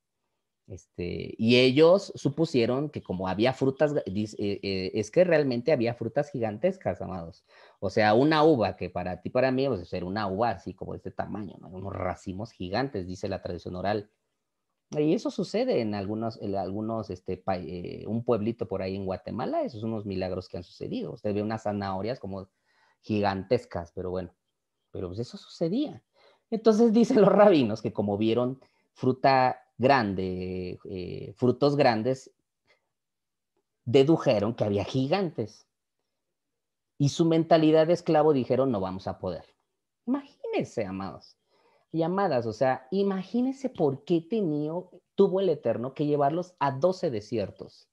Y ellos supusieron que como había frutas, es que realmente había frutas gigantescas, amados. O sea, una uva que para ti, para mí, pues, era una uva así como de este tamaño, ¿no? Unos racimos gigantes, dice la tradición oral. Y eso sucede un pueblito por ahí en Guatemala, esos son unos milagros que han sucedido. Usted ve unas zanahorias como gigantescas, pero bueno, pero pues eso sucedía. Entonces dicen los rabinos que como vieron fruta grande, frutos grandes, dedujeron que había gigantes. Y su mentalidad de esclavo dijeron, no vamos a poder. Imagínense, amados y amadas, o sea, imagínense por qué tuvo el Eterno que llevarlos a 12 desiertos.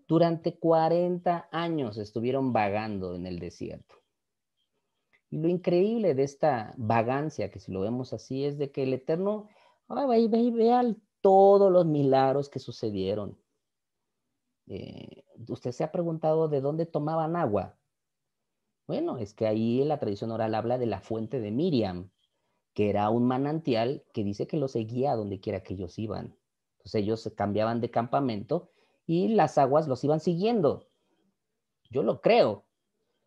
Durante 40 años estuvieron vagando en el desierto. Y lo increíble de esta vagancia, que si lo vemos así, es de que el Eterno vea todos los milagros que sucedieron. Usted se ha preguntado de dónde tomaban agua. Bueno, es que ahí la tradición oral habla de la fuente de Miriam, que era un manantial que dice que los seguía a donde quiera que ellos iban. Entonces ellos se cambiaban de campamento y las aguas los iban siguiendo. Yo lo creo.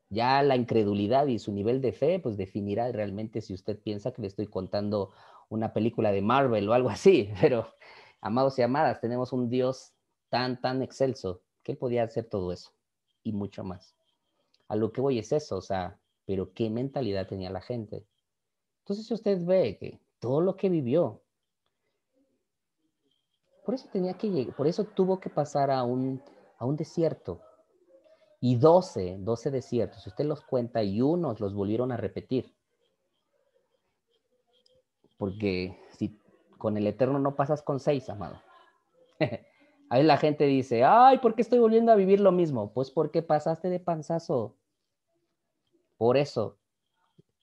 Ya la incredulidad y su nivel de fe, pues definirá realmente si usted piensa que le estoy contando una película de Marvel o algo así. Pero, amados y amadas, tenemos un Dios tan excelso que podía hacer todo eso y mucho más. A lo que voy es eso, o sea, pero qué mentalidad tenía la gente. Entonces, si usted ve que todo lo que vivió, por eso tenía que llegar, por eso tuvo que pasar a un desierto. Y 12 desiertos, si usted los cuenta y unos los volvieron a repetir. Porque si con el Eterno no pasas con 6, amado. Ahí la gente dice, ay, ¿por qué estoy volviendo a vivir lo mismo? Pues porque pasaste de panzazo. Por eso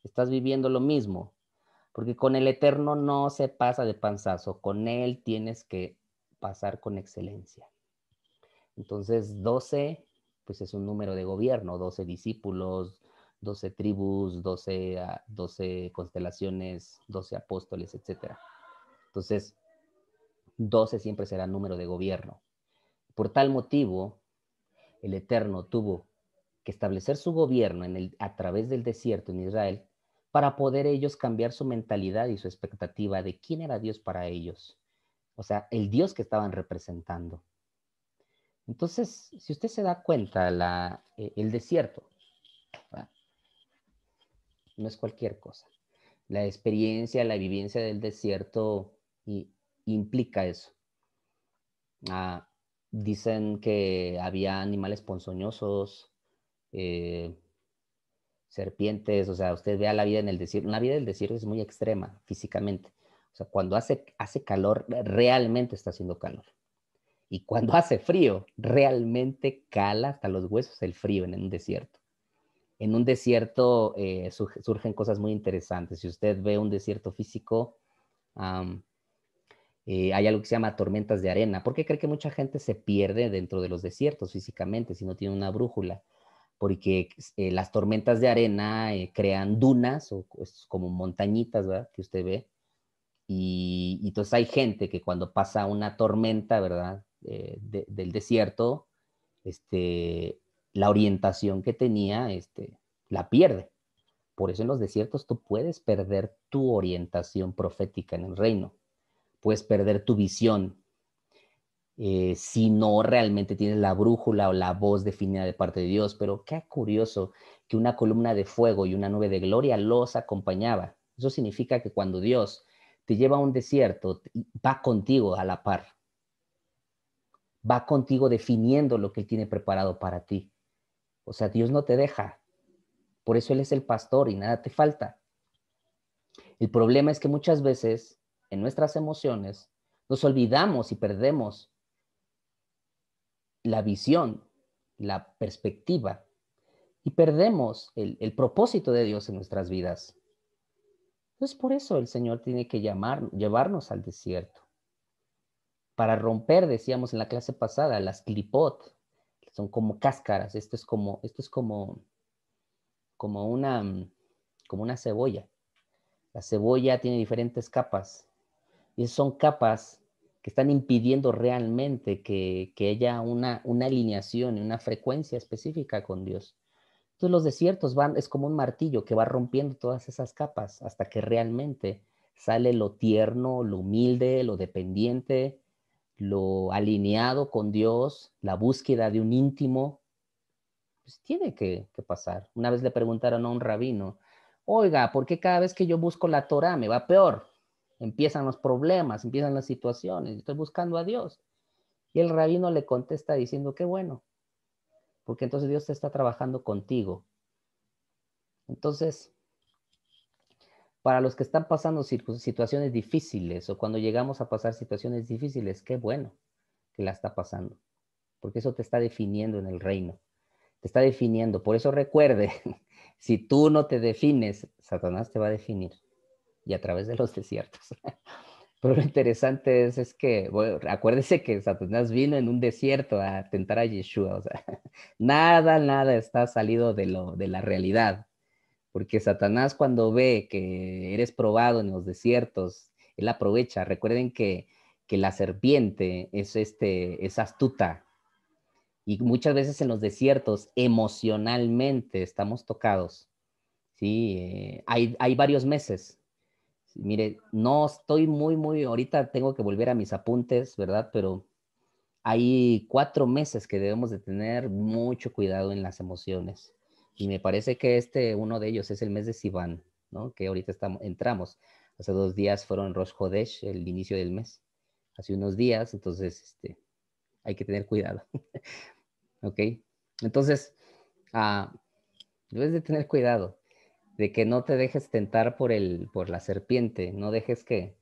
estás viviendo lo mismo. Porque con el Eterno no se pasa de panzazo. Con Él tienes que pasar con excelencia. Entonces, 12, pues es un número de gobierno, 12 discípulos, 12 tribus, 12 constelaciones, 12 apóstoles, etc. Entonces, 12 siempre será número de gobierno. Por tal motivo, el Eterno tuvo que establecer su gobierno a través del desierto en Israel para poder ellos cambiar su mentalidad y su expectativa de quién era Dios para ellos. O sea, el Dios que estaban representando. Entonces, si usted se da cuenta, el desierto, ¿verdad? No es cualquier cosa. La experiencia, la vivencia del desierto implica eso. Ah, dicen que había animales ponzoñosos, eh, serpientes, o sea, usted vea la vida en el desierto. La vida del desierto es muy extrema físicamente. O sea, cuando hace calor, realmente está haciendo calor. Y cuando hace frío, realmente cala hasta los huesos el frío en un desierto. En un desierto surgen cosas muy interesantes. Si usted ve un desierto físico, um, hay algo que se llama tormentas de arena. ¿Por qué cree que mucha gente se pierde dentro de los desiertos físicamente si no tiene una brújula? Porque las tormentas de arena crean dunas o como montañitas, ¿verdad? Que usted ve. Y entonces hay gente que cuando pasa una tormenta, ¿verdad? Del desierto, la orientación que tenía, la pierde. Por eso en los desiertos tú puedes perder tu orientación profética en el reino. Puedes perder tu visión si no realmente tienes la brújula o la voz definida de parte de Dios. Pero qué curioso que una columna de fuego y una nube de gloria los acompañaba. Eso significa que cuando Dios te lleva a un desierto, va contigo a la par. Va contigo definiendo lo que Él tiene preparado para ti. O sea, Dios no te deja. Por eso Él es el pastor y nada te falta. El problema es que muchas veces en nuestras emociones nos olvidamos y perdemos la visión, la perspectiva y perdemos el propósito de Dios en nuestras vidas. Entonces por eso el Señor tiene que llevarnos al desierto. Para romper, decíamos en la clase pasada, las clipot, que son como cáscaras. Esto es como una cebolla. La cebolla tiene diferentes capas y son capas que están impidiendo realmente que haya una alineación y una frecuencia específica con Dios. Entonces los desiertos es como un martillo que va rompiendo todas esas capas hasta que realmente sale lo tierno, lo humilde, lo dependiente, lo alineado con Dios, la búsqueda de un íntimo. Pues tiene que pasar. Una vez le preguntaron a un rabino, oiga, ¿por qué cada vez que yo busco la Torah me va peor? Empiezan los problemas, empiezan las situaciones, estoy buscando a Dios. Y el rabino le contesta diciendo, qué bueno, porque entonces Dios te está trabajando contigo. Entonces, para los que están pasando situaciones difíciles o cuando llegamos a pasar situaciones difíciles, qué bueno que la está pasando, porque eso te está definiendo en el reino, te está definiendo. Por eso recuerde, si tú no te defines, Satanás te va a definir y a través de los desiertos. Pero lo interesante es que, bueno, acuérdese que Satanás vino en un desierto a tentar a Yeshua, o sea, nada está salido de la realidad, porque Satanás cuando ve que eres probado en los desiertos, él aprovecha. Recuerden que la serpiente es astuta y muchas veces en los desiertos emocionalmente estamos tocados, ¿sí? Hay varios meses. Mire, no estoy ahorita tengo que volver a mis apuntes, ¿verdad? Pero hay 4 meses que debemos de tener mucho cuidado en las emociones. Y me parece que uno de ellos es el mes de Sivan, ¿no? Que ahorita entramos. Hace 2 días fueron Rosh Hodesh, el inicio del mes. Hace unos días, entonces hay que tener cuidado, ¿ok? Entonces, ah, debes de tener cuidado de que no te dejes tentar por la serpiente, no dejes que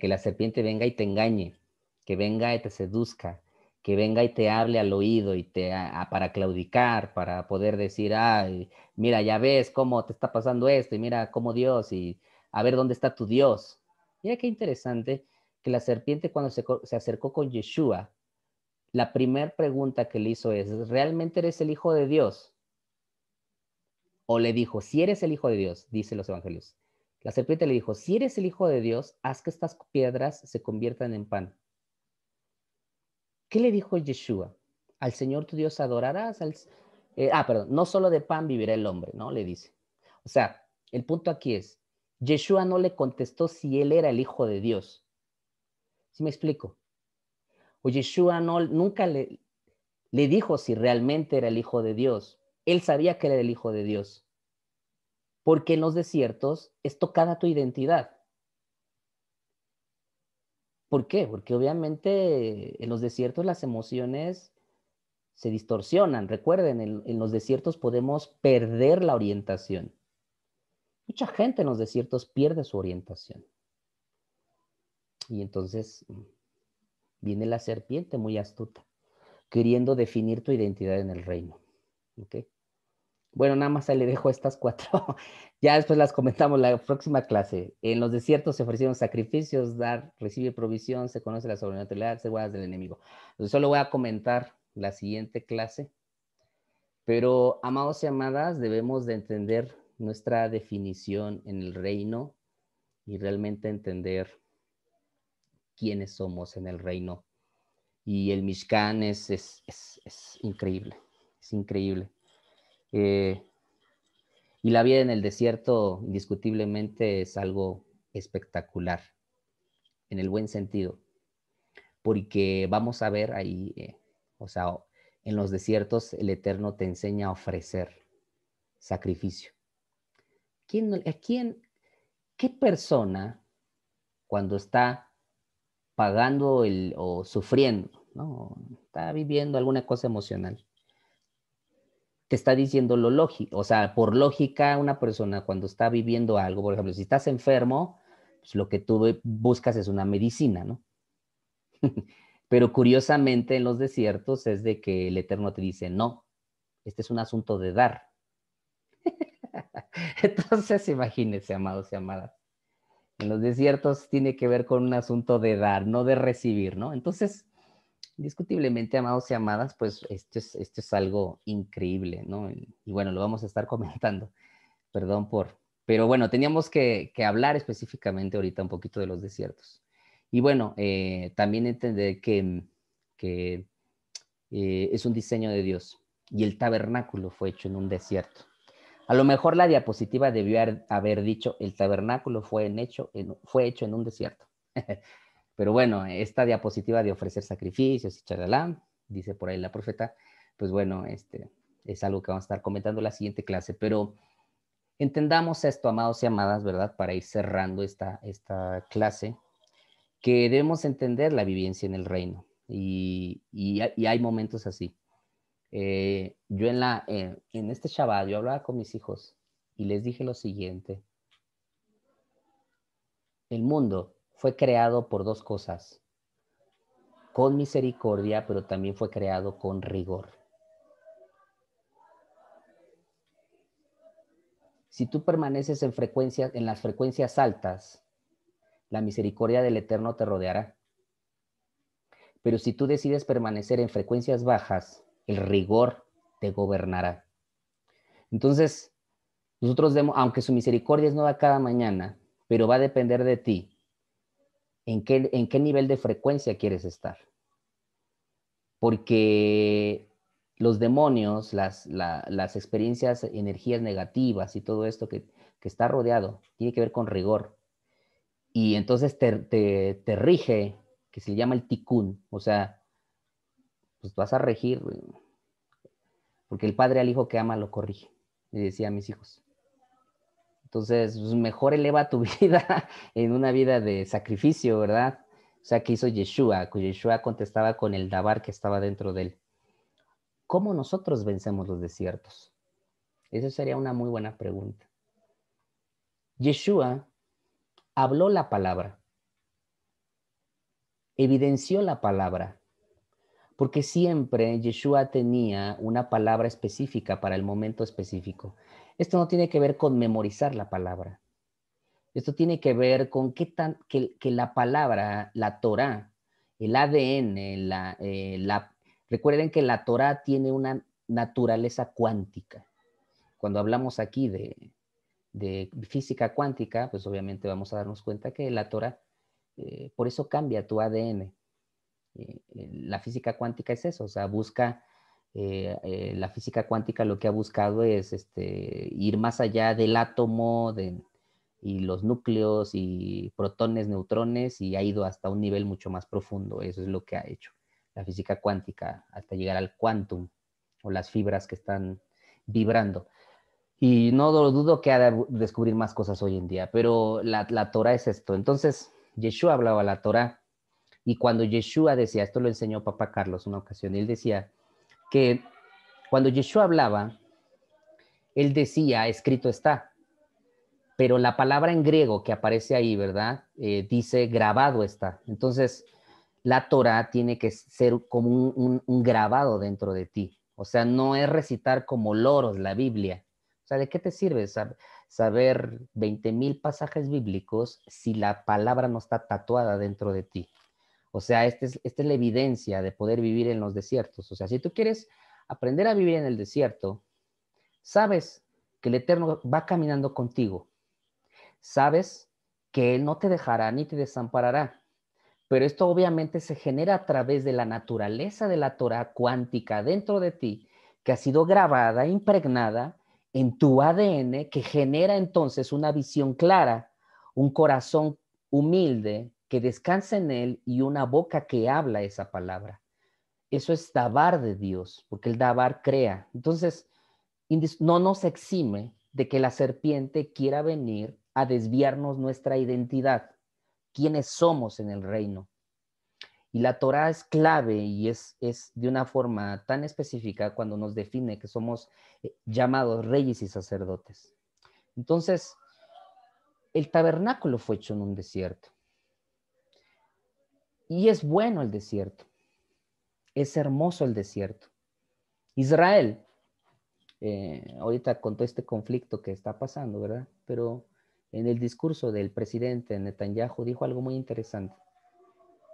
la serpiente venga y te engañe, que venga y te seduzca, que venga y te hable al oído y para claudicar, para poder decir, ay, mira, ya ves cómo te está pasando esto y mira cómo Dios y a ver dónde está tu Dios. Mira qué interesante que la serpiente cuando se acercó con Yeshua, la primera pregunta que le hizo es, ¿realmente eres el Hijo de Dios? O le dijo, si eres el Hijo de Dios, dice los evangelios. La serpiente le dijo, si eres el Hijo de Dios, haz que estas piedras se conviertan en pan. ¿Qué le dijo Yeshua? Al Señor tu Dios adorarás. Perdón, no solo de pan vivirá el hombre, ¿no? Le dice. O sea, el punto aquí es, Yeshua no le contestó si él era el Hijo de Dios. ¿Sí me explico? O Yeshua nunca le dijo si realmente era el Hijo de Dios. Él sabía que era el Hijo de Dios. Porque en los desiertos es tocada tu identidad. ¿Por qué? Porque obviamente en los desiertos las emociones se distorsionan. Recuerden, en los desiertos podemos perder la orientación. Mucha gente en los desiertos pierde su orientación. Y entonces viene la serpiente muy astuta, queriendo definir tu identidad en el reino. ¿Okay? Bueno, nada más ahí le dejo estas 4. Ya después las comentamos la próxima clase. En los desiertos se ofrecieron sacrificios, dar, recibir provisión, se conoce la sobrenaturalidad, se guarda del enemigo. Entonces solo voy a comentar la siguiente clase. Pero, amados y amadas, debemos de entender nuestra definición en el reino y realmente entender quiénes somos en el reino. Y el Mishkan es increíble, es increíble. Eh, Y la vida en el desierto indiscutiblemente es algo espectacular, en el buen sentido, porque vamos a ver ahí, o sea, en los desiertos el Eterno te enseña a ofrecer sacrificio. ¿Qué persona cuando está pagando o sufriendo, ¿no? Está viviendo alguna cosa emocional, te está diciendo lo lógico? O sea, por lógica, una persona cuando está viviendo algo, por ejemplo, si estás enfermo, pues lo que tú buscas es una medicina, ¿no? Pero curiosamente en los desiertos es de que el Eterno te dice, no, este es un asunto de dar. Entonces, imagínense, amados y amadas, en los desiertos tiene que ver con un asunto de dar, no de recibir, ¿no? Entonces, indiscutiblemente, amados y amadas, pues esto es algo increíble, ¿no? Y bueno, lo vamos a estar comentando. Perdón por... Pero bueno, teníamos que hablar específicamente ahorita un poquito de los desiertos. Y bueno, también entender que es un diseño de Dios y el tabernáculo fue hecho en un desierto. A lo mejor la diapositiva debió haber dicho el tabernáculo fue hecho en un desierto. Pero bueno, esta diapositiva de ofrecer sacrificios y charalá, dice por ahí la profeta, pues bueno, es algo que vamos a estar comentando en la siguiente clase. Pero entendamos esto, amados y amadas, ¿verdad? Para ir cerrando esta clase, que debemos entender la vivencia en el reino. Y hay momentos así. Yo en este Shabbat, yo hablaba con mis hijos y les dije lo siguiente. El mundo fue creado por dos cosas, con misericordia, pero también fue creado con rigor. Si tú permaneces en las frecuencias altas, la misericordia del Eterno te rodeará. Pero si tú decides permanecer en frecuencias bajas, el rigor te gobernará. Entonces, nosotros debemos, aunque su misericordia es nueva cada mañana, pero va a depender de ti, en qué nivel de frecuencia quieres estar. Porque los demonios, las experiencias, energías negativas y todo esto que está rodeado, tiene que ver con rigor. Y entonces te rige, que se llama el tikkun, o sea, pues vas a regir, porque el padre al hijo que ama lo corrige, le decía a mis hijos. Entonces, pues mejor eleva tu vida en una vida de sacrificio, ¿verdad? O sea, que hizo Yeshua, que Yeshua contestaba con el dabar que estaba dentro de él. ¿Cómo nosotros vencemos los desiertos? Esa sería una muy buena pregunta. Yeshua habló la palabra, evidenció la palabra, porque siempre Yeshua tenía una palabra específica para el momento específico. Esto no tiene que ver con memorizar la palabra. Esto tiene que ver con que la palabra, la Torá, el ADN, recuerden que la Torá tiene una naturaleza cuántica. Cuando hablamos aquí de física cuántica, pues obviamente vamos a darnos cuenta que la Torá, por eso cambia tu ADN. La física cuántica es eso, o sea, busca, la física cuántica lo que ha buscado es ir más allá del átomo y los núcleos y protones, neutrones, y ha ido hasta un nivel mucho más profundo. Eso es lo que ha hecho la física cuántica, hasta llegar al quantum, o las fibras que están vibrando. Y no dudo que ha de descubrir más cosas hoy en día, pero la Torah es esto. Entonces, Yeshua hablaba la Torah, y cuando Yeshua decía, esto lo enseñó Papa Carlos una ocasión, él decía que cuando Yeshua hablaba, él decía, escrito está, pero la palabra en griego que aparece ahí, ¿verdad? Dice, grabado está. Entonces, la Torah tiene que ser como un grabado dentro de ti. O sea, no es recitar como loros la Biblia. O sea, ¿de qué te sirve saber 20,000 pasajes bíblicos si la palabra no está tatuada dentro de ti? O sea, esta es la evidencia de poder vivir en los desiertos. O sea, si tú quieres aprender a vivir en el desierto, sabes que el Eterno va caminando contigo. Sabes que Él no te dejará ni te desamparará. Pero esto obviamente se genera a través de la naturaleza de la Torah cuántica dentro de ti, que ha sido grabada, impregnada en tu ADN, que genera entonces una visión clara, un corazón humilde que descansa en él y una boca que habla esa palabra. Eso es dabar de Dios, porque el dabar crea. Entonces, no nos exime de que la serpiente quiera venir a desviarnos nuestra identidad, quiénes somos en el reino. Y la Torah es clave y es de una forma tan específica cuando nos define que somos llamados reyes y sacerdotes. Entonces, el tabernáculo fue hecho en un desierto. Y es bueno el desierto. Es hermoso el desierto. Israel, ahorita con todo este conflicto que está pasando, ¿verdad? Pero en el discurso del presidente Netanyahu dijo algo muy interesante.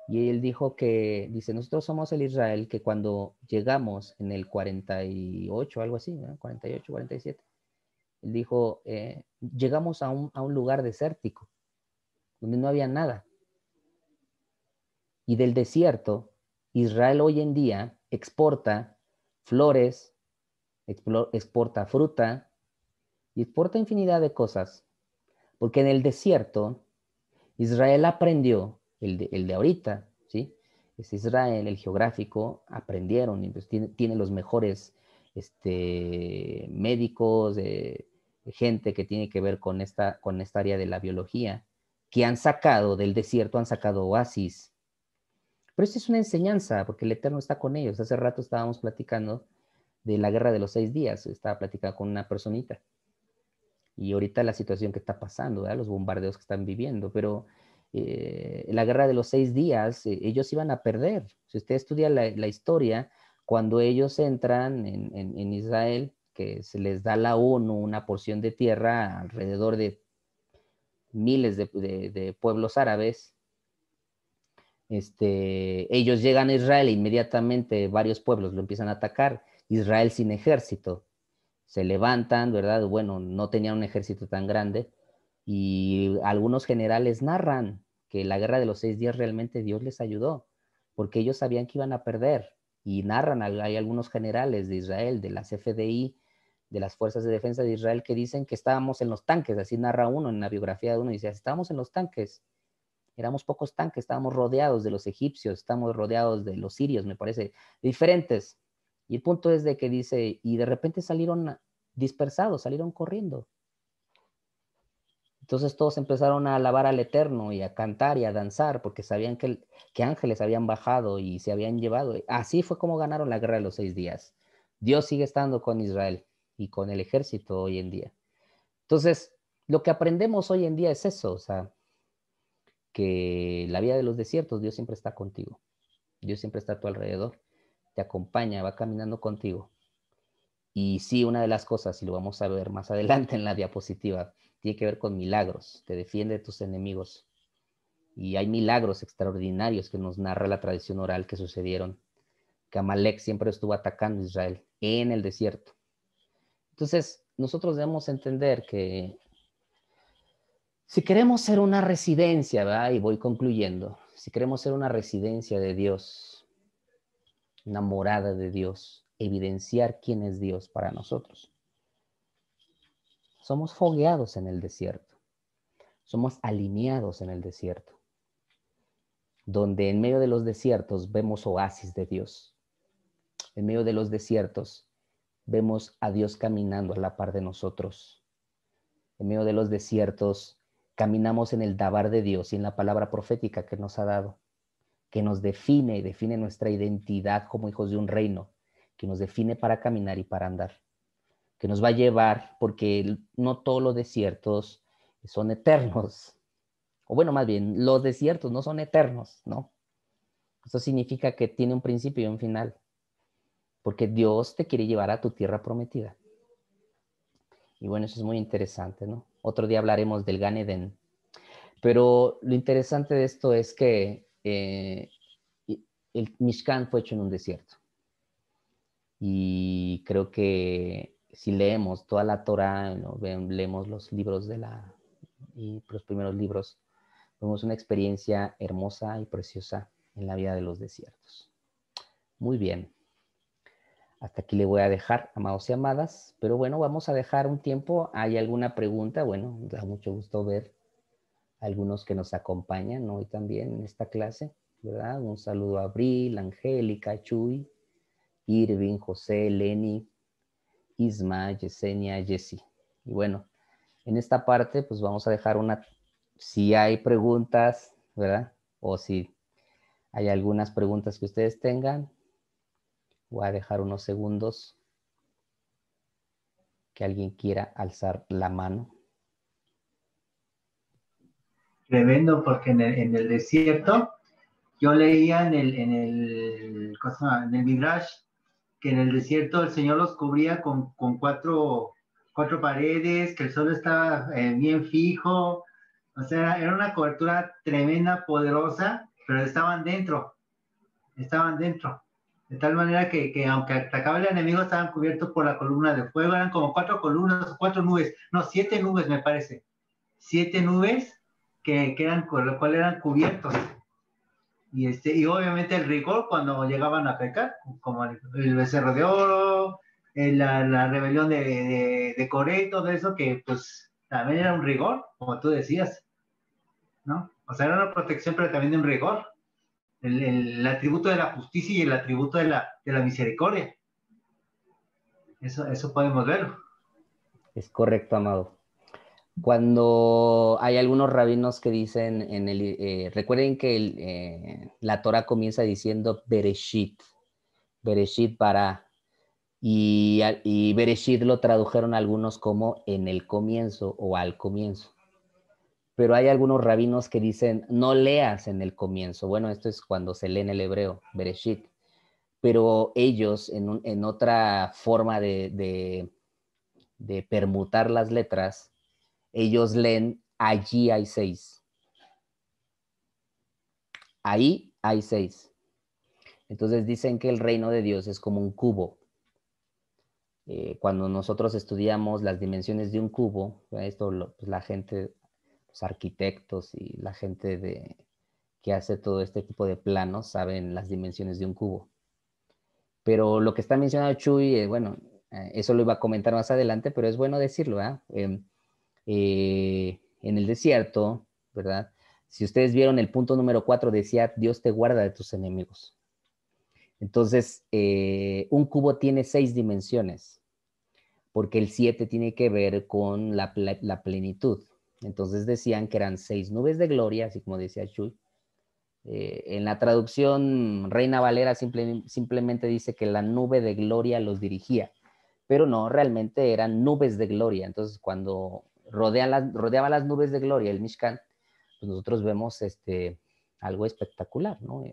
Y él dijo que, dice, nosotros somos el Israel que cuando llegamos en el 48, algo así, ¿no? 48, 47, él dijo, llegamos a un lugar desértico, donde no había nada. Y del desierto, Israel hoy en día exporta flores, exporta fruta y exporta infinidad de cosas. Porque en el desierto, Israel aprendió, el de ahorita, ¿sí? Es Israel, el geográfico, aprendieron, y pues tiene los mejores médicos, gente que tiene que ver con esta área de la biología, que han sacado del desierto, han sacado oasis. Pero esto es una enseñanza, porque el Eterno está con ellos. Hace rato estábamos platicando de la guerra de los 6 días, estaba platicando con una personita. Y ahorita la situación que está pasando, ¿verdad? Los bombardeos que están viviendo, pero la guerra de los 6 días, ellos iban a perder. Si usted estudia la historia, cuando ellos entran en Israel, que se les da a la ONU una porción de tierra alrededor de miles de pueblos árabes. Ellos llegan a Israel e inmediatamente varios pueblos lo empiezan a atacar. Israel sin ejército. Se levantan, ¿verdad? Bueno, no tenían un ejército tan grande. Y algunos generales narran que la guerra de los 6 días realmente Dios les ayudó, porque ellos sabían que iban a perder. Y narran, hay algunos generales de Israel, de las FDI, de las Fuerzas de Defensa de Israel, que dicen que estábamos en los tanques. Así narra uno en la biografía de uno, dice, estábamos en los tanques. Éramos pocos tanques, estábamos rodeados de los egipcios, estábamos rodeados de los sirios, me parece, diferentes. Y el punto es de que dice, y de repente salieron dispersados, salieron corriendo. Entonces todos empezaron a alabar al Eterno y a cantar y a danzar porque sabían que ángeles habían bajado y se habían llevado. Así fue como ganaron la guerra de los 6 días. Dios sigue estando con Israel y con el ejército hoy en día. Entonces, lo que aprendemos hoy en día es eso, o sea, que la vida de los desiertos, Dios siempre está contigo. Dios siempre está a tu alrededor, te acompaña, va caminando contigo. Y sí, una de las cosas, y lo vamos a ver más adelante en la diapositiva, tiene que ver con milagros, te defiende de tus enemigos. Y hay milagros extraordinarios que nos narra la tradición oral que sucedieron, que Amalek siempre estuvo atacando a Israel en el desierto. Entonces, nosotros debemos entender que si queremos ser una residencia, ¿verdad? Y voy concluyendo, si queremos ser una residencia de Dios, una morada de Dios, evidenciar quién es Dios para nosotros, somos fogueados en el desierto, somos alineados en el desierto, donde en medio de los desiertos vemos oasis de Dios. En medio de los desiertos vemos a Dios caminando a la par de nosotros. En medio de los desiertos caminamos en el dabar de Dios y en la palabra profética que nos ha dado, que nos define y define nuestra identidad como hijos de un reino, que nos define para caminar y para andar, que nos va a llevar, porque no todos los desiertos son eternos, o bueno, más bien, los desiertos no son eternos, ¿no? Eso significa que tiene un principio y un final, porque Dios te quiere llevar a tu tierra prometida. Y bueno, eso es muy interesante, ¿no? Otro día hablaremos del Gan Edén. Pero lo interesante de esto es que el Mishkan fue hecho en un desierto. Y creo que si leemos toda la Torah, ¿no? Leemos los libros y los primeros libros, vemos una experiencia hermosa y preciosa en la vida de los desiertos. Muy bien. Hasta aquí le voy a dejar, amados y amadas. Pero bueno, vamos a dejar un tiempo. ¿Hay alguna pregunta? Bueno, da mucho gusto ver a algunos que nos acompañan hoy también en esta clase, ¿verdad? Un saludo a Abril, Angélica, Chuy, Irving, José, Lenny, Isma, Yesenia, Jessie. Y bueno, en esta parte pues vamos a dejar si hay preguntas, ¿verdad? O si hay algunas preguntas que ustedes tengan, voy a dejar unos segundos que alguien quiera alzar la mano. Tremendo, porque en el desierto, yo leía en el Midrash, que en el desierto el Señor los cubría con cuatro paredes, que el sol estaba bien fijo, o sea, era una cobertura tremenda, poderosa, pero estaban dentro, de tal manera que aunque atacaba el enemigo, estaban cubiertos por la columna de fuego, eran como 4 columnas, 4 nubes, no, 7 nubes me parece, 7 nubes que eran, con lo cual eran cubiertos. Y obviamente el rigor cuando llegaban a pecar, como el becerro de oro, la rebelión de Coré y todo eso, que pues también era un rigor, como tú decías, ¿no? O sea, era una protección, pero también de un rigor. El atributo de la justicia y el atributo de la misericordia. Eso podemos verlo. Es correcto, amado. Cuando hay algunos rabinos que dicen, recuerden que la Torah comienza diciendo Bereshit, Bereshit bara, y Bereshit lo tradujeron algunos como en el comienzo o al comienzo. Pero hay algunos rabinos que dicen, no leas en el comienzo. Bueno, esto es cuando se lee en el hebreo, Bereshit. Pero ellos, en otra forma de permutar las letras, ellos leen allí hay 6. Ahí hay 6. Entonces dicen que el reino de Dios es como un cubo. Cuando nosotros estudiamos las dimensiones de un cubo, esto pues la gente, los arquitectos y la gente que hace todo este tipo de planos saben las dimensiones de un cubo. Pero lo que está mencionado Chuy, bueno, eso lo iba a comentar más adelante, pero es bueno decirlo, ¿verdad? En el desierto, ¿verdad? Si ustedes vieron el punto número 4, decía, Dios te guarda de tus enemigos. Entonces, un cubo tiene 6 dimensiones, porque el 7 tiene que ver con la plenitud. Entonces decían que eran 6 nubes de gloria, así como decía Chuy. En la traducción Reina Valera simplemente dice que la nube de gloria los dirigía, pero no, realmente eran nubes de gloria. Entonces, cuando rodeaba las nubes de gloria el Mishkan, pues nosotros vemos algo espectacular, ¿no?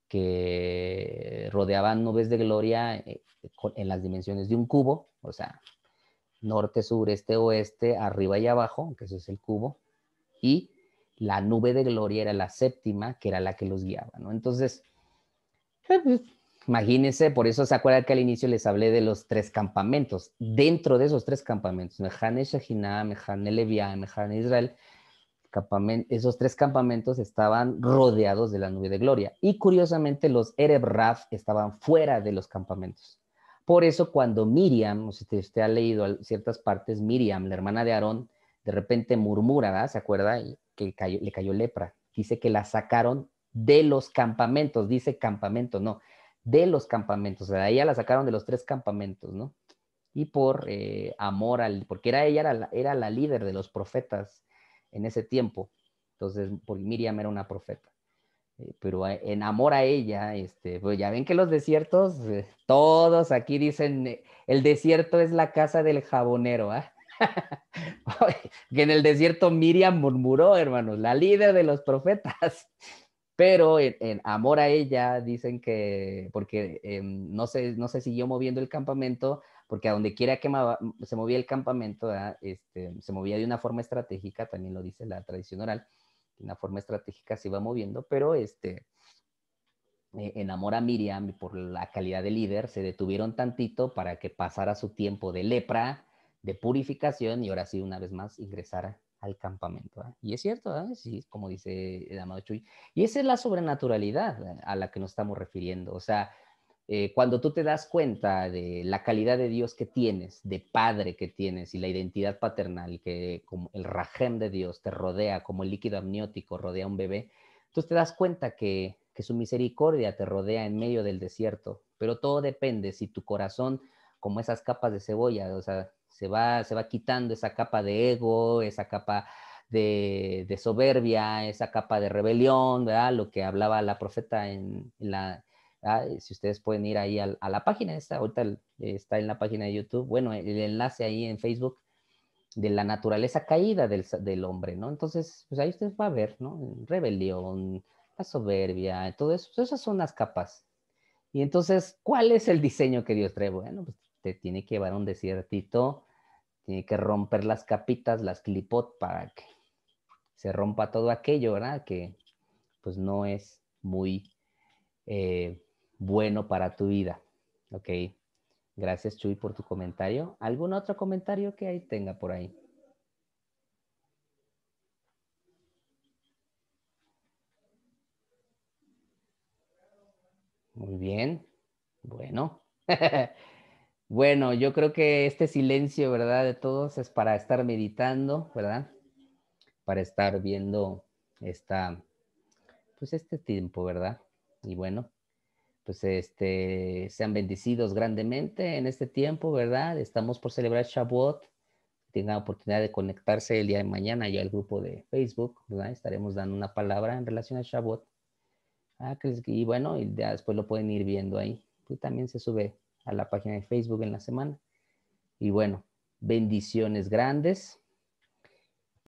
Que rodeaban nubes de gloria en las dimensiones de un cubo, o sea, norte, sur, este, oeste, arriba y abajo, que eso es el cubo, y la nube de gloria era la séptima, que era la que los guiaba, ¿no? Entonces, pues, imagínense, por eso se acuerdan que al inicio les hablé de los 3 campamentos. Dentro de esos 3 campamentos, Mejane Shekinah, Mejane Leviá, Mejane Israel, esos 3 campamentos estaban rodeados de la nube de gloria. Y curiosamente los Ereb Raf estaban fuera de los campamentos. Por eso cuando Miriam, no sé si usted ha leído ciertas partes, Miriam, la hermana de Aarón, de repente murmura, ¿verdad? ¿Se acuerda? Que le cayó lepra. Dice que la sacaron de los campamentos, dice campamento, no, de los campamentos. O sea, ella la sacaron de los 3 campamentos, ¿no? Y por amor porque ella era la líder de los profetas en ese tiempo. Entonces, porque Miriam era una profeta. Pero en amor a ella, pues ya ven que los desiertos, todos aquí dicen, el desierto es la casa del jabonero, ¿ah? Que en el desierto Miriam murmuró, hermanos, la líder de los profetas. Pero en amor a ella dicen que, porque no se siguió moviendo el campamento, porque a donde quiera que se movía el campamento, se movía de una forma estratégica, también lo dice la tradición oral, de una forma estratégica se iba moviendo, pero en amor a Miriam y por la calidad de líder, se detuvieron tantito para que pasara su tiempo de lepra, de purificación, y ahora sí, una vez más, ingresara al campamento. ¿Eh? Y es cierto, ¿eh? Sí, como dice el amado Chuy. Y esa es la sobrenaturalidad a la que nos estamos refiriendo. O sea, cuando tú te das cuenta de la calidad de Dios que tienes, de padre que tienes, y la identidad paternal, que como el rajem de Dios te rodea, como el líquido amniótico rodea a un bebé, entonces te das cuenta que su misericordia te rodea en medio del desierto, pero todo depende si tu corazón, como esas capas de cebolla, o sea, se va quitando esa capa de ego, esa capa de soberbia, esa capa de rebelión, ¿verdad? Lo que hablaba la profeta en la... Si ustedes pueden ir ahí a la página, ahorita está en la página de YouTube, bueno, el enlace ahí en Facebook, de la naturaleza caída del hombre, ¿no? Entonces, pues ahí usted va a ver, ¿no? Rebelión, la soberbia, todo eso, pues esas son las capas. Y entonces, ¿cuál es el diseño que Dios trae? Bueno, pues te tiene que llevar a un desiertito, tiene que romper las capitas, las clipot, para que se rompa todo aquello, ¿verdad? Que pues no es muy bueno para tu vida, ¿ok? Gracias, Chuy, por tu comentario. ¿Algún otro comentario que ahí tenga por ahí? Muy bien. Bueno. Bueno, yo creo que este silencio, ¿verdad? De todos es para estar meditando, ¿verdad? Para estar viendo pues este tiempo, ¿verdad? Y bueno, pues sean bendecidos grandemente en este tiempo, ¿verdad? Estamos por celebrar Shavuot. Tengan la oportunidad de conectarse el día de mañana ya al grupo de Facebook, ¿verdad? Estaremos dando una palabra en relación a Shavuot. Y bueno, y ya después lo pueden ir viendo ahí. Pues también se sube a la página de Facebook en la semana. Y bueno, bendiciones grandes.